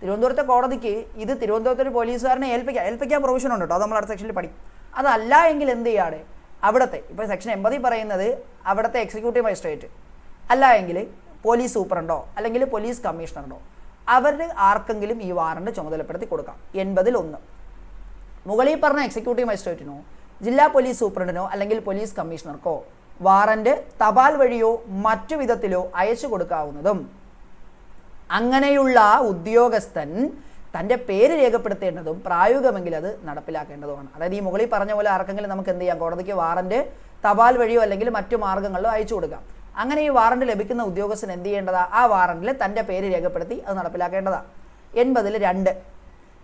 തിരുവനന്തപുരത്തെ കോടതിക്ക് ഇത് തിരുവനന്തപുരത്തെ ഒരു പോലീസുകാരനെ ഏൽപ്പിക്കാൻ പ്രൊവിഷൻ ഉണ്ട് കേട്ടോ, അത് നമ്മൾ അടുത്ത സെക്ഷനിൽ പഠിക്കും. അതല്ല എങ്കിൽ എന്ത് ചെയ്യാതെ അവിടുത്തെ ഇപ്പോൾ സെക്ഷൻ 80 പറയുന്നത് അവിടുത്തെ എക്സിക്യൂട്ടീവ് മജിസ്ട്രേറ്റ് അല്ല എങ്കിൽ പോലീസ് സൂപ്രണ്ടോ അല്ലെങ്കിൽ പോലീസ് കമ്മീഷണറോ അവരുടെ ആർക്കെങ്കിലും ഈ വാറന്റ് ചുമതലപ്പെടുത്തി കൊടുക്കാം. 80-1 മുകളിൽ പറഞ്ഞ എക്സിക്യൂട്ടീവ് മജിസ്ട്രേറ്റിനോ ജില്ലാ പോലീസ് സൂപ്രണ്ടിനോ അല്ലെങ്കിൽ പോലീസ് കമ്മീഷണർക്കോ വാറന്റ് തപാൽ വഴിയോ മറ്റു വിധത്തിലോ അയച്ചു കൊടുക്കാവുന്നതും അങ്ങനെയുള്ള ഉദ്യോഗസ്ഥൻ തൻ്റെ പേര് രേഖപ്പെടുത്തേണ്ടതും പ്രായോഗികമെങ്കിൽ അത് നടപ്പിലാക്കേണ്ടതുമാണ്. അതായത് ഈ മുകളിൽ പറഞ്ഞ പോലെ ആർക്കെങ്കിലും നമുക്ക് എന്ത് ചെയ്യാം, കോടതിക്ക് വാറന്റ് തപാൽ വഴിയോ അല്ലെങ്കിൽ മറ്റു മാർഗ്ഗങ്ങളിലോ അയച്ചു കൊടുക്കാം. അങ്ങനെ ഈ വാറന്റ് ലഭിക്കുന്ന ഉദ്യോഗസ്ഥൻ എന്ത് ചെയ്യേണ്ടതാ, ആ വാറന്റിൽ തൻ്റെ പേര് രേഖപ്പെടുത്തി അത് നടപ്പിലാക്കേണ്ടതാണ്. 80-2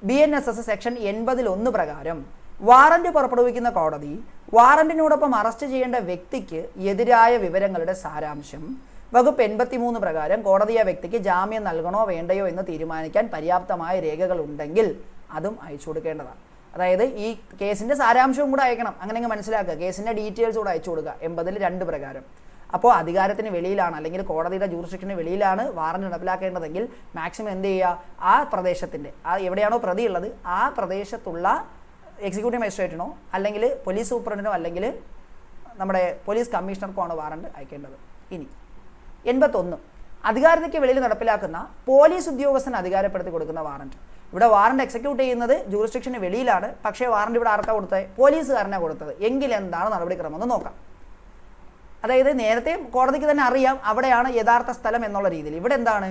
BNSS സെക്ഷൻ 80-1 പ്രകാരം വാറന്റ് പുറപ്പെടുവിക്കുന്ന കോടതി വാറന്റിനോടൊപ്പം അറസ്റ്റ് ചെയ്യേണ്ട വ്യക്തിക്ക് എതിരായ വിവരങ്ങളുടെ സാരാംശം വകുപ്പ് 83 പ്രകാരം കോടതി ആ വ്യക്തിക്ക് ജാമ്യം നൽകണോ വേണ്ടയോ എന്ന് തീരുമാനിക്കാൻ പര്യാപ്തമായ രേഖകൾ ഉണ്ടെങ്കിൽ അതും അയച്ചു കൊടുക്കേണ്ടതാണ്. അതായത് ഈ കേസിൻ്റെ സാരാംശവും കൂടെ അയക്കണം. അങ്ങനെ മനസ്സിലാക്കുക, കേസിൻ്റെ ഡീറ്റെയിൽസ് കൂടെ അയച്ചു കൊടുക്കുക 80-2 പ്രകാരം. അപ്പോൾ അധികാരത്തിന് വെളിയിലാണ് അല്ലെങ്കിൽ കോടതിയുടെ ജൂറിസ്ഡിക്ഷന് വെളിയിലാണ് വാറന്റ് നടപ്പിലാക്കേണ്ടതെങ്കിൽ മാക്സിമം എന്ത് ചെയ്യുക, ആ പ്രദേശത്തിൻ്റെ എവിടെയാണോ പ്രതി ഉള്ളത് ആ പ്രദേശത്തുള്ള എക്സിക്യൂട്ടീവ് മജിസ്ട്രേറ്റിനോ അല്ലെങ്കിൽ പോലീസ് സൂപ്രണ്ടിനോ അല്ലെങ്കിൽ നമ്മുടെ പോലീസ് കമ്മീഷണർക്കോ ആണ് വാറന്റ് അയക്കേണ്ടത്. ഇനി 81 അധികാരത്തിന് വെളിയിൽ നടപ്പിലാക്കുന്ന പോലീസ് ഉദ്യോഗസ്ഥന് അധികാരപ്പെടുത്തി കൊടുക്കുന്ന വാറന്റ്. ഇവിടെ വാറന്റ് എക്സിക്യൂട്ട് ചെയ്യുന്നത് ജൂറിസ്ഡിക്ഷന് വെളിയിലാണ്, പക്ഷേ വാറന്റ് ഇവിടെ ആർക്കാണ് കൊടുത്തത്, പോലീസുകാരനാണ് കൊടുത്തത്. എങ്കിൽ എന്താണ് നടപടിക്രമം എന്ന് നോക്കാം. അതായത് നേരത്തെ കോടതിക്ക് തന്നെ അറിയാം അവിടെയാണ് യഥാർത്ഥ സ്ഥലം എന്നുള്ള രീതിയിൽ. ഇവിടെ എന്താണ്,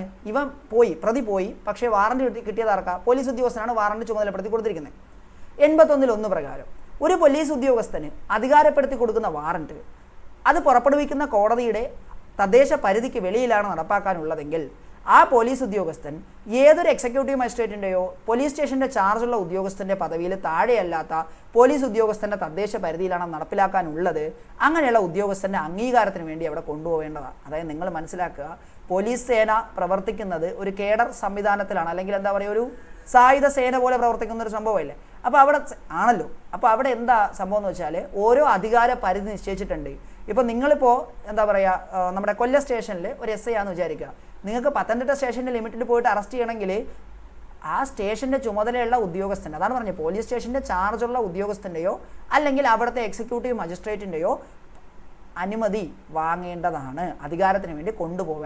പ്രതി പോയി, പക്ഷേ വാറണ്ട് കിട്ടിയതാർക്കാ? പോലീസ് ഉദ്യോഗസ്ഥനാണ് വാറണ്ട് ചുമതലപ്പെടുത്തി കൊടുത്തിരിക്കുന്നത്. 81 പ്രകാരം ഒരു പോലീസ് ഉദ്യോഗസ്ഥന് അധികാരപ്പെടുത്തി കൊടുക്കുന്ന വാറണ്ട് അത് പുറപ്പെടുവിക്കുന്ന കോടതിയുടെ തദ്ദേശ പരിധിക്ക് വെളിയിലാണ് നടപ്പാക്കാനുള്ളതെങ്കിൽ ആ പോലീസ് ഉദ്യോഗസ്ഥൻ ഏതൊരു എക്സിക്യൂട്ടീവ് മജിസ്ട്രേറ്റിൻ്റെയോ പോലീസ് സ്റ്റേഷൻ്റെ ചാർജുള്ള ഉദ്യോഗസ്ഥൻ്റെ പദവിയിൽ താഴെയല്ലാത്ത പോലീസ് ഉദ്യോഗസ്ഥൻ്റെ തദ്ദേശ പരിധിയിലാണ് നടപ്പിലാക്കാനുള്ളത്. അങ്ങനെയുള്ള ഉദ്യോഗസ്ഥൻ്റെ അംഗീകാരത്തിന് വേണ്ടി അവിടെ കൊണ്ടുപോകേണ്ടതാണ്. അതായത് നിങ്ങൾ മനസ്സിലാക്കുക, പോലീസ് സേന പ്രവർത്തിക്കുന്നത് ഒരു കേഡർ സംവിധാനത്തിലാണ്, അല്ലെങ്കിൽ എന്താ പറയുക, ഒരു സായുധ സേന പോലെ പ്രവർത്തിക്കുന്ന ഒരു സംഭവമല്ലേ. അപ്പോൾ അവിടെ ആണല്ലോ. അപ്പോൾ അവിടെ എന്താ സംഭവം എന്ന് വെച്ചാൽ ഓരോ അധികാര പരിധി നിശ്ചയിച്ചിട്ടുണ്ട്. ഇപ്പോൾ നിങ്ങളിപ്പോൾ എന്താ പറയുക, നമ്മുടെ കൊല്ലം സ്റ്റേഷനിൽ ഒരു SI ആണെന്ന് വിചാരിക്കുക. നിങ്ങൾക്ക് പത്തനംതിട്ട സ്റ്റേഷൻ്റെ ലിമിറ്റിൽ പോയിട്ട് അറസ്റ്റ് ചെയ്യണമെങ്കിൽ ആ സ്റ്റേഷൻ്റെ ചുമതലയുള്ള ഉദ്യോഗസ്ഥൻ്റെ, അതാണ് പറഞ്ഞത്, പോലീസ് സ്റ്റേഷൻ്റെ ചാർജുള്ള ഉദ്യോഗസ്ഥൻ്റെയോ അല്ലെങ്കിൽ അവിടുത്തെ എക്സിക്യൂട്ടീവ് മജിസ്ട്രേറ്റിൻ്റെയോ അനുമതി വാങ്ങേണ്ടതാണ്. അധികാരത്തിന് വേണ്ടി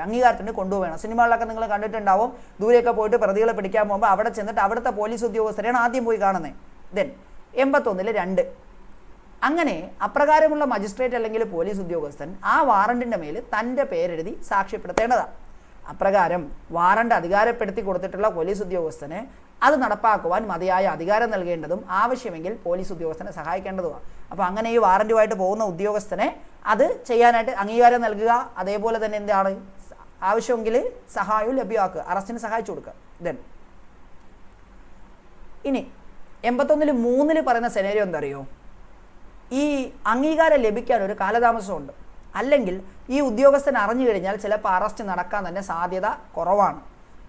അംഗീകാരത്തിന് വേണ്ടി കൊണ്ടുപോകണം. സിനിമകളിലൊക്കെ നിങ്ങൾ കണ്ടിട്ടുണ്ടാവും, ദൂരെയൊക്കെ പോയിട്ട് പ്രതികളെ പിടിക്കാൻ പോകുമ്പോൾ അവിടെ ചെന്നിട്ട് അവിടുത്തെ പോലീസ് ഉദ്യോഗസ്ഥരെയാണ് ആദ്യം പോയി കാണുന്നത്. ദെൻ 81 അങ്ങനെ അപ്രകാരമുള്ള മജിസ്ട്രേറ്റ് അല്ലെങ്കിൽ പോലീസ് ഉദ്യോഗസ്ഥൻ ആ വാറണ്ടിൻ്റെ മേൽ തൻ്റെ പേരെഴുതി സാക്ഷ്യപ്പെടുത്തേണ്ടതാണ്. അപ്രകാരം വാറണ്ട് അധികാരപ്പെടുത്തി കൊടുത്തിട്ടുള്ള പോലീസ് ഉദ്യോഗസ്ഥന് അത് നടപ്പാക്കുവാൻ മതിയായ അധികാരം നൽകേണ്ടതും ആവശ്യമെങ്കിൽ പോലീസ് ഉദ്യോഗസ്ഥനെ സഹായിക്കേണ്ടതുമാണ്. അപ്പോൾ അങ്ങനെ ഈ വാറൻറ്റുമായിട്ട് പോകുന്ന ഉദ്യോഗസ്ഥനെ അത് ചെയ്യാനായിട്ട് അംഗീകാരം നൽകുക. അതേപോലെ തന്നെ എന്താണ് ആവശ്യമെങ്കിൽ സഹായവും ലഭ്യമാക്കുക, അറസ്റ്റിന് സഹായിച്ചു കൊടുക്കുക. ദെൻ ഇനി 81 പറയുന്ന സെനേരിയോ എന്താ അറിയോ, ഈ അംഗീകാരം ലഭിക്കാൻ ഒരു കാലതാമസമുണ്ട്. അല്ലെങ്കിൽ ഈ ഉദ്യോഗസ്ഥൻ അറിഞ്ഞു കഴിഞ്ഞാൽ ചിലപ്പോൾ അറസ്റ്റ് നടക്കാൻ തന്നെ സാധ്യത കുറവാണ്.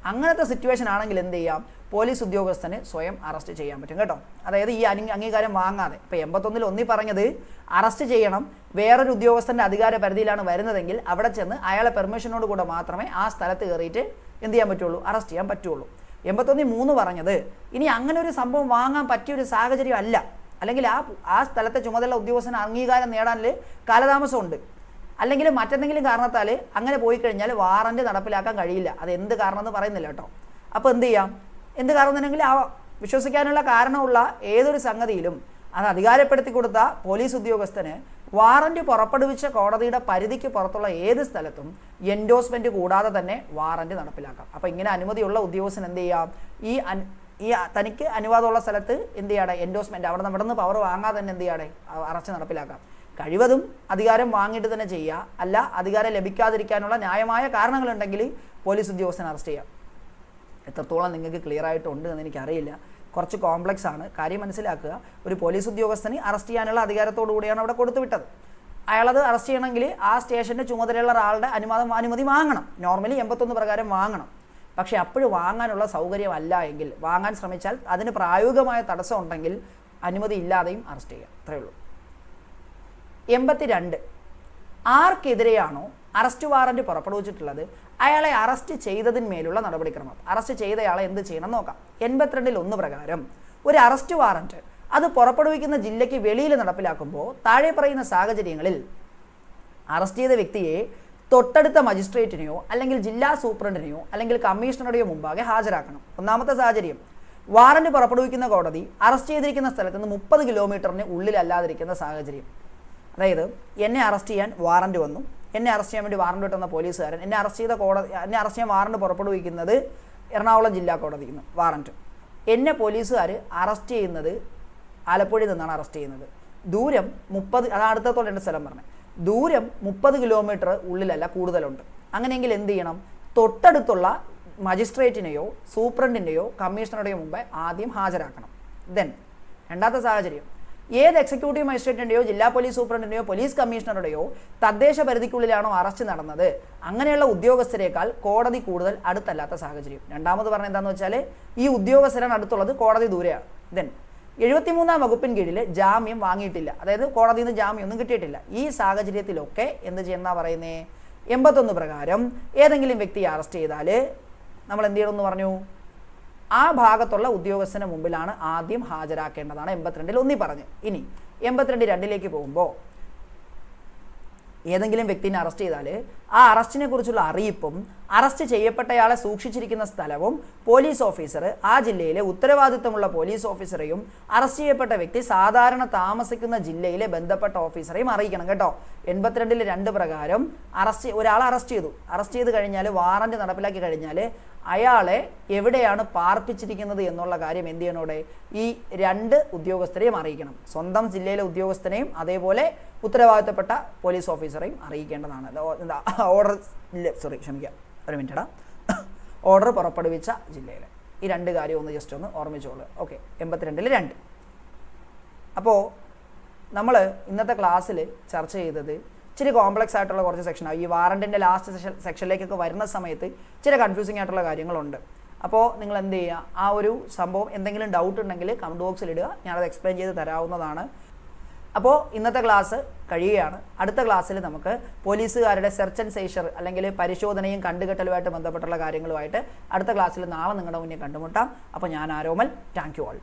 അങ്ങനത്തെ സിറ്റുവേഷൻ ആണെങ്കിൽ എന്ത് ചെയ്യാം, പോലീസ് ഉദ്യോഗസ്ഥന് സ്വയം അറസ്റ്റ് ചെയ്യാൻ പറ്റും കേട്ടോ. അതായത് ഈ അംഗീകാരം വാങ്ങാതെ. ഇപ്പോൾ 81 പറഞ്ഞത് അറസ്റ്റ് ചെയ്യണം, വേറൊരു ഉദ്യോഗസ്ഥൻ്റെ അധികാര പരിധിയിലാണ് വരുന്നതെങ്കിൽ അവിടെ ചെന്ന് അയാളെ പെർമിഷനോട് കൂടെ മാത്രമേ ആ സ്ഥലത്ത് കയറിയിട്ട് എന്ത് ചെയ്യാൻ പറ്റുള്ളൂ, അറസ്റ്റ് ചെയ്യാൻ പറ്റുള്ളൂ. 81 പറഞ്ഞത് ഇനി അങ്ങനെ ഒരു സംഭവം വാങ്ങാൻ പറ്റിയൊരു സാഹചര്യം അല്ല, അല്ലെങ്കിൽ ആ സ്ഥലത്തെ ചുമതല ഉദ്യോഗസ്ഥന് അംഗീകാരം നേടാൻ കാലതാമസമുണ്ട്, അല്ലെങ്കിൽ മറ്റെന്തെങ്കിലും കാരണത്താൽ അങ്ങനെ പോയി കഴിഞ്ഞാൽ വാറന്റ് നടപ്പിലാക്കാൻ കഴിയില്ല. അത് എന്ത് കാരണം എന്ന് പറയുന്നില്ല കേട്ടോ. അപ്പോൾ എന്ത് ചെയ്യാം, എന്ത് കാരണം എന്നുണ്ടെങ്കിൽ ആ വിശ്വസിക്കാനുള്ള കാരണമുള്ള ഏതൊരു സംഗതിയിലും അത് അധികാരപ്പെടുത്തി കൊടുത്ത പോലീസ് ഉദ്യോഗസ്ഥന് വാറന്റ് പുറപ്പെടുവിച്ച കോടതിയുടെ പരിധിക്ക് പുറത്തുള്ള ഏത് സ്ഥലത്തും എൻഡോഴ്സ്മെൻറ്റ് കൂടാതെ തന്നെ വാറന്റ് നടപ്പിലാക്കാം. അപ്പോൾ ഇങ്ങനെ അനുമതിയുള്ള ഉദ്യോഗസ്ഥൻ എന്ത് ചെയ്യാം, ഈ തനിക്ക് അനുവാദമുള്ള സ്ഥലത്ത് എന്ത് ചെയ്യണേ, എൻഡോഴ്സ്മെൻറ്റ് അവിടെ നിന്ന് പവർ വാങ്ങാതെ തന്നെ എന്ത് ചെയ്യണേ, അറസ്റ്റ് നടപ്പിലാക്കാം. കഴിവതും അധികാരം വാങ്ങിയിട്ട് തന്നെ ചെയ്യുക. അല്ല അധികാരം ലഭിക്കാതിരിക്കാനുള്ള ന്യായമായ കാരണങ്ങളുണ്ടെങ്കിൽ പോലീസ് ഉദ്യോഗസ്ഥനെ അറസ്റ്റ് ചെയ്യാം. എത്രത്തോളം നിങ്ങൾക്ക് ക്ലിയർ ആയിട്ടുണ്ട് എന്ന് എനിക്കറിയില്ല, കുറച്ച് കോംപ്ലക്സ് ആണ്. കാര്യം മനസ്സിലാക്കുക, ഒരു പോലീസ് ഉദ്യോഗസ്ഥന് അറസ്റ്റ് ചെയ്യാനുള്ള അധികാരത്തോടു കൂടിയാണ് അവിടെ കൊടുത്തുവിട്ടത്. അയാളത് അറസ്റ്റ് ചെയ്യണമെങ്കിൽ ആ സ്റ്റേഷൻ്റെ ചുമതലയുള്ള ഒരാളുടെ അനുമതി വാങ്ങണം. നോർമലി 81 പ്രകാരം വാങ്ങണം. പക്ഷേ അപ്പോഴും വാങ്ങാനുള്ള സൗകര്യമല്ല എങ്കിൽ, വാങ്ങാൻ ശ്രമിച്ചാൽ അതിന് പ്രായോഗികമായ തടസ്സം ഉണ്ടെങ്കിൽ അനുമതി ഇല്ലാതെയും അറസ്റ്റ് ചെയ്യാം. അത്രയേ ഉള്ളൂ. 82 ആർക്കെതിരെയാണോ അറസ്റ്റ് വാറന്റ് പുറപ്പെടുവിച്ചിട്ടുള്ളത് അയാളെ അറസ്റ്റ് ചെയ്തതിന്മേലുള്ള നടപടിക്രമം. അറസ്റ്റ് ചെയ്തയാളെ എന്ത് ചെയ്യണം നോക്കാം. 82 പ്രകാരം ഒരു അറസ്റ്റ് വാറന്റ് അത് പുറപ്പെടുവിക്കുന്ന ജില്ലയ്ക്ക് വെളിയിൽ നടപ്പിലാക്കുമ്പോൾ താഴെ പറയുന്ന സാഹചര്യങ്ങളിൽ അറസ്റ്റ് ചെയ്ത വ്യക്തിയെ തൊട്ടടുത്ത മജിസ്ട്രേറ്റിനെയോ അല്ലെങ്കിൽ ജില്ലാ സൂപ്രണ്ടിനെയോ അല്ലെങ്കിൽ കമ്മീഷണറുടെയോ മുമ്പാകെ ഹാജരാക്കണം. ഒന്നാമത്തെ സാഹചര്യം, വാറന്റ് പുറപ്പെടുവിക്കുന്ന കോടതി അറസ്റ്റ് ചെയ്തിരിക്കുന്ന സ്ഥലത്ത് നിന്ന് 30 കിലോമീറ്ററിന് ഉള്ളിലല്ലാതിരിക്കുന്ന സാഹചര്യം. അതായത് എന്നെ അറസ്റ്റ് ചെയ്യാൻ വാറന്റ് വന്നു, എന്നെ അറസ്റ്റ് ചെയ്യാൻ വേണ്ടി വാറന്റ് കിട്ടുന്ന പോലീസുകാരൻ എന്നെ അറസ്റ്റ് ചെയ്യാൻ വാറന്റ് പുറപ്പെടുവിക്കുന്നത് എറണാകുളം ജില്ലാ കോടതിയിൽ നിന്ന് വാറന്റ്. എന്നെ പോലീസുകാർ അറസ്റ്റ് ചെയ്യുന്നത് ആലപ്പുഴയിൽ നിന്നാണ് അറസ്റ്റ് ചെയ്യുന്നത്. ദൂരം 30, അതാണ് അടുത്തോളം എൻ്റെ സ്ഥലം പറഞ്ഞത്, ദൂരം 30 കിലോമീറ്റർ ഉള്ളിലല്ല കൂടുതലുണ്ട്. അങ്ങനെയെങ്കിൽ എന്ത് ചെയ്യണം, തൊട്ടടുത്തുള്ള മജിസ്ട്രേറ്റിനെയോ സൂപ്രണ്ടിൻ്റെയോ കമ്മീഷണറുടെയോ മുമ്പേ ആദ്യം ഹാജരാക്കണം. ദെൻ രണ്ടാമത്തെ സാഹചര്യം, ഏത് എക്സിക്യൂട്ടീവ് മജിസ്ട്രേറ്റിൻ്റെയോ ജില്ലാ പോലീസ് സൂപ്രണ്ടിൻ്റെയോ പോലീസ് കമ്മീഷണറുടെയോ തദ്ദേശ പരിധിക്കുള്ളിലാണോ അറസ്റ്റ് നടന്നത് അങ്ങനെയുള്ള ഉദ്യോഗസ്ഥരേക്കാൾ കോടതി കൂടുതൽ അടുത്തല്ലാത്ത സാഹചര്യം. രണ്ടാമത് പറഞ്ഞത് എന്താണെന്ന് വെച്ചാൽ ഈ ഉദ്യോഗസ്ഥരാണ് അടുത്തുള്ളത്, കോടതി ദൂരെയാണ്. ദെൻ 73-ാം വകുപ്പിന് കീഴിൽ ജാമ്യം വാങ്ങിയിട്ടില്ല, അതായത് കോടതിയിൽ നിന്ന് ജാമ്യമൊന്നും കിട്ടിയിട്ടില്ല. ഈ സാഹചര്യത്തിലൊക്കെ എന്ത് ചെയ്യുന്ന പറയുന്നേ, 81 പ്രകാരം ഏതെങ്കിലും വ്യക്തിയെ അറസ്റ്റ് ചെയ്താൽ നമ്മൾ എന്ത് ചെയ്യണമെന്ന് പറഞ്ഞു, ആ ഭാഗത്തുള്ള ഉദ്യോഗസ്ഥന് മുമ്പിലാണ് ആദ്യം ഹാജരാക്കേണ്ടതാണ്. 82 പറഞ്ഞ്. ഇനി 82 പോകുമ്പോൾ ഏതെങ്കിലും വ്യക്തിനെ അറസ്റ്റ് ചെയ്താൽ ആ അറസ്റ്റിനെ കുറിച്ചുള്ള അറിയിപ്പും അറസ്റ്റ് ചെയ്യപ്പെട്ടയാളെ സൂക്ഷിച്ചിരിക്കുന്ന സ്ഥലവും പോലീസ് ഓഫീസർ, ആ ജില്ലയിലെ ഉത്തരവാദിത്തമുള്ള പോലീസ് ഓഫീസറെയും അറസ്റ്റ് ചെയ്യപ്പെട്ട വ്യക്തി സാധാരണ താമസിക്കുന്ന ജില്ലയിലെ ബന്ധപ്പെട്ട ഓഫീസറെയും അറിയിക്കണം കേട്ടോ. 82 പ്രകാരം ഒരാളെ അറസ്റ്റ് ചെയ്ത് കഴിഞ്ഞാൽ വാറന്റ് നടപ്പിലാക്കി കഴിഞ്ഞാൽ അയാളെ എവിടെയാണ് പാർപ്പിച്ചിരിക്കുന്നത് എന്നുള്ള കാര്യം എന്ത് ചെയ്യണോടെ ഈ 2 ഉദ്യോഗസ്ഥരെയും അറിയിക്കണം. സ്വന്തം ജില്ലയിലെ ഉദ്യോഗസ്ഥനെയും അതേപോലെ ഉത്തരവാദിത്തപ്പെട്ട പോലീസ് ഓഫീസറെയും അറിയിക്കേണ്ടതാണ്. ഓർഡർ പുറപ്പെടുവിച്ച ജില്ലയിൽ ഈ 2 കാര്യം ഒന്ന് ജസ്റ്റ് ഒന്ന് ഓർമ്മിച്ചോളൂ. ഓക്കെ, 82 അപ്പോൾ നമ്മൾ ഇന്നത്തെ ക്ലാസ്സിൽ ചർച്ച ചെയ്തത് ഇച്ചിരി കോംപ്ലക്സ് ആയിട്ടുള്ള കുറച്ച് സെക്ഷനാണ്. ഈ വാറണ്ടിൻ്റെ ലാസ്റ്റ് സെക്ഷനിലേക്കൊക്കെ വരുന്ന സമയത്ത് ഇച്ചിരി കൺഫ്യൂസിങ് ആയിട്ടുള്ള കാര്യങ്ങളുണ്ട്. അപ്പോൾ നിങ്ങൾ എന്ത് ചെയ്യുക, ആ ഒരു സംഭവം എന്തെങ്കിലും ഡൗട്ട് ഉണ്ടെങ്കിൽ കമൻറ്റ് ബോക്സിൽ ഇടുക, ഞാനത് എക്സ്പ്ലെയിൻ ചെയ്ത് തരാവുന്നതാണ്. അപ്പോൾ ഇന്നത്തെ ക്ലാസ് കഴിയുകയാണ്. അടുത്ത ക്ലാസ്സിൽ നമുക്ക് പോലീസുകാരുടെ സെർച്ച് ആൻഡ് സീസർ അല്ലെങ്കിൽ പരിശോധനയും കണ്ടുകെട്ടലുമായിട്ട് ബന്ധപ്പെട്ടുള്ള കാര്യങ്ങളുമായിട്ട് അടുത്ത ക്ലാസ്സിൽ നാളെ നിങ്ങളുടെ മുന്നിൽ കണ്ടുമുട്ടാം. അപ്പോൾ ഞാൻ ആരോമൽ. Thank you all.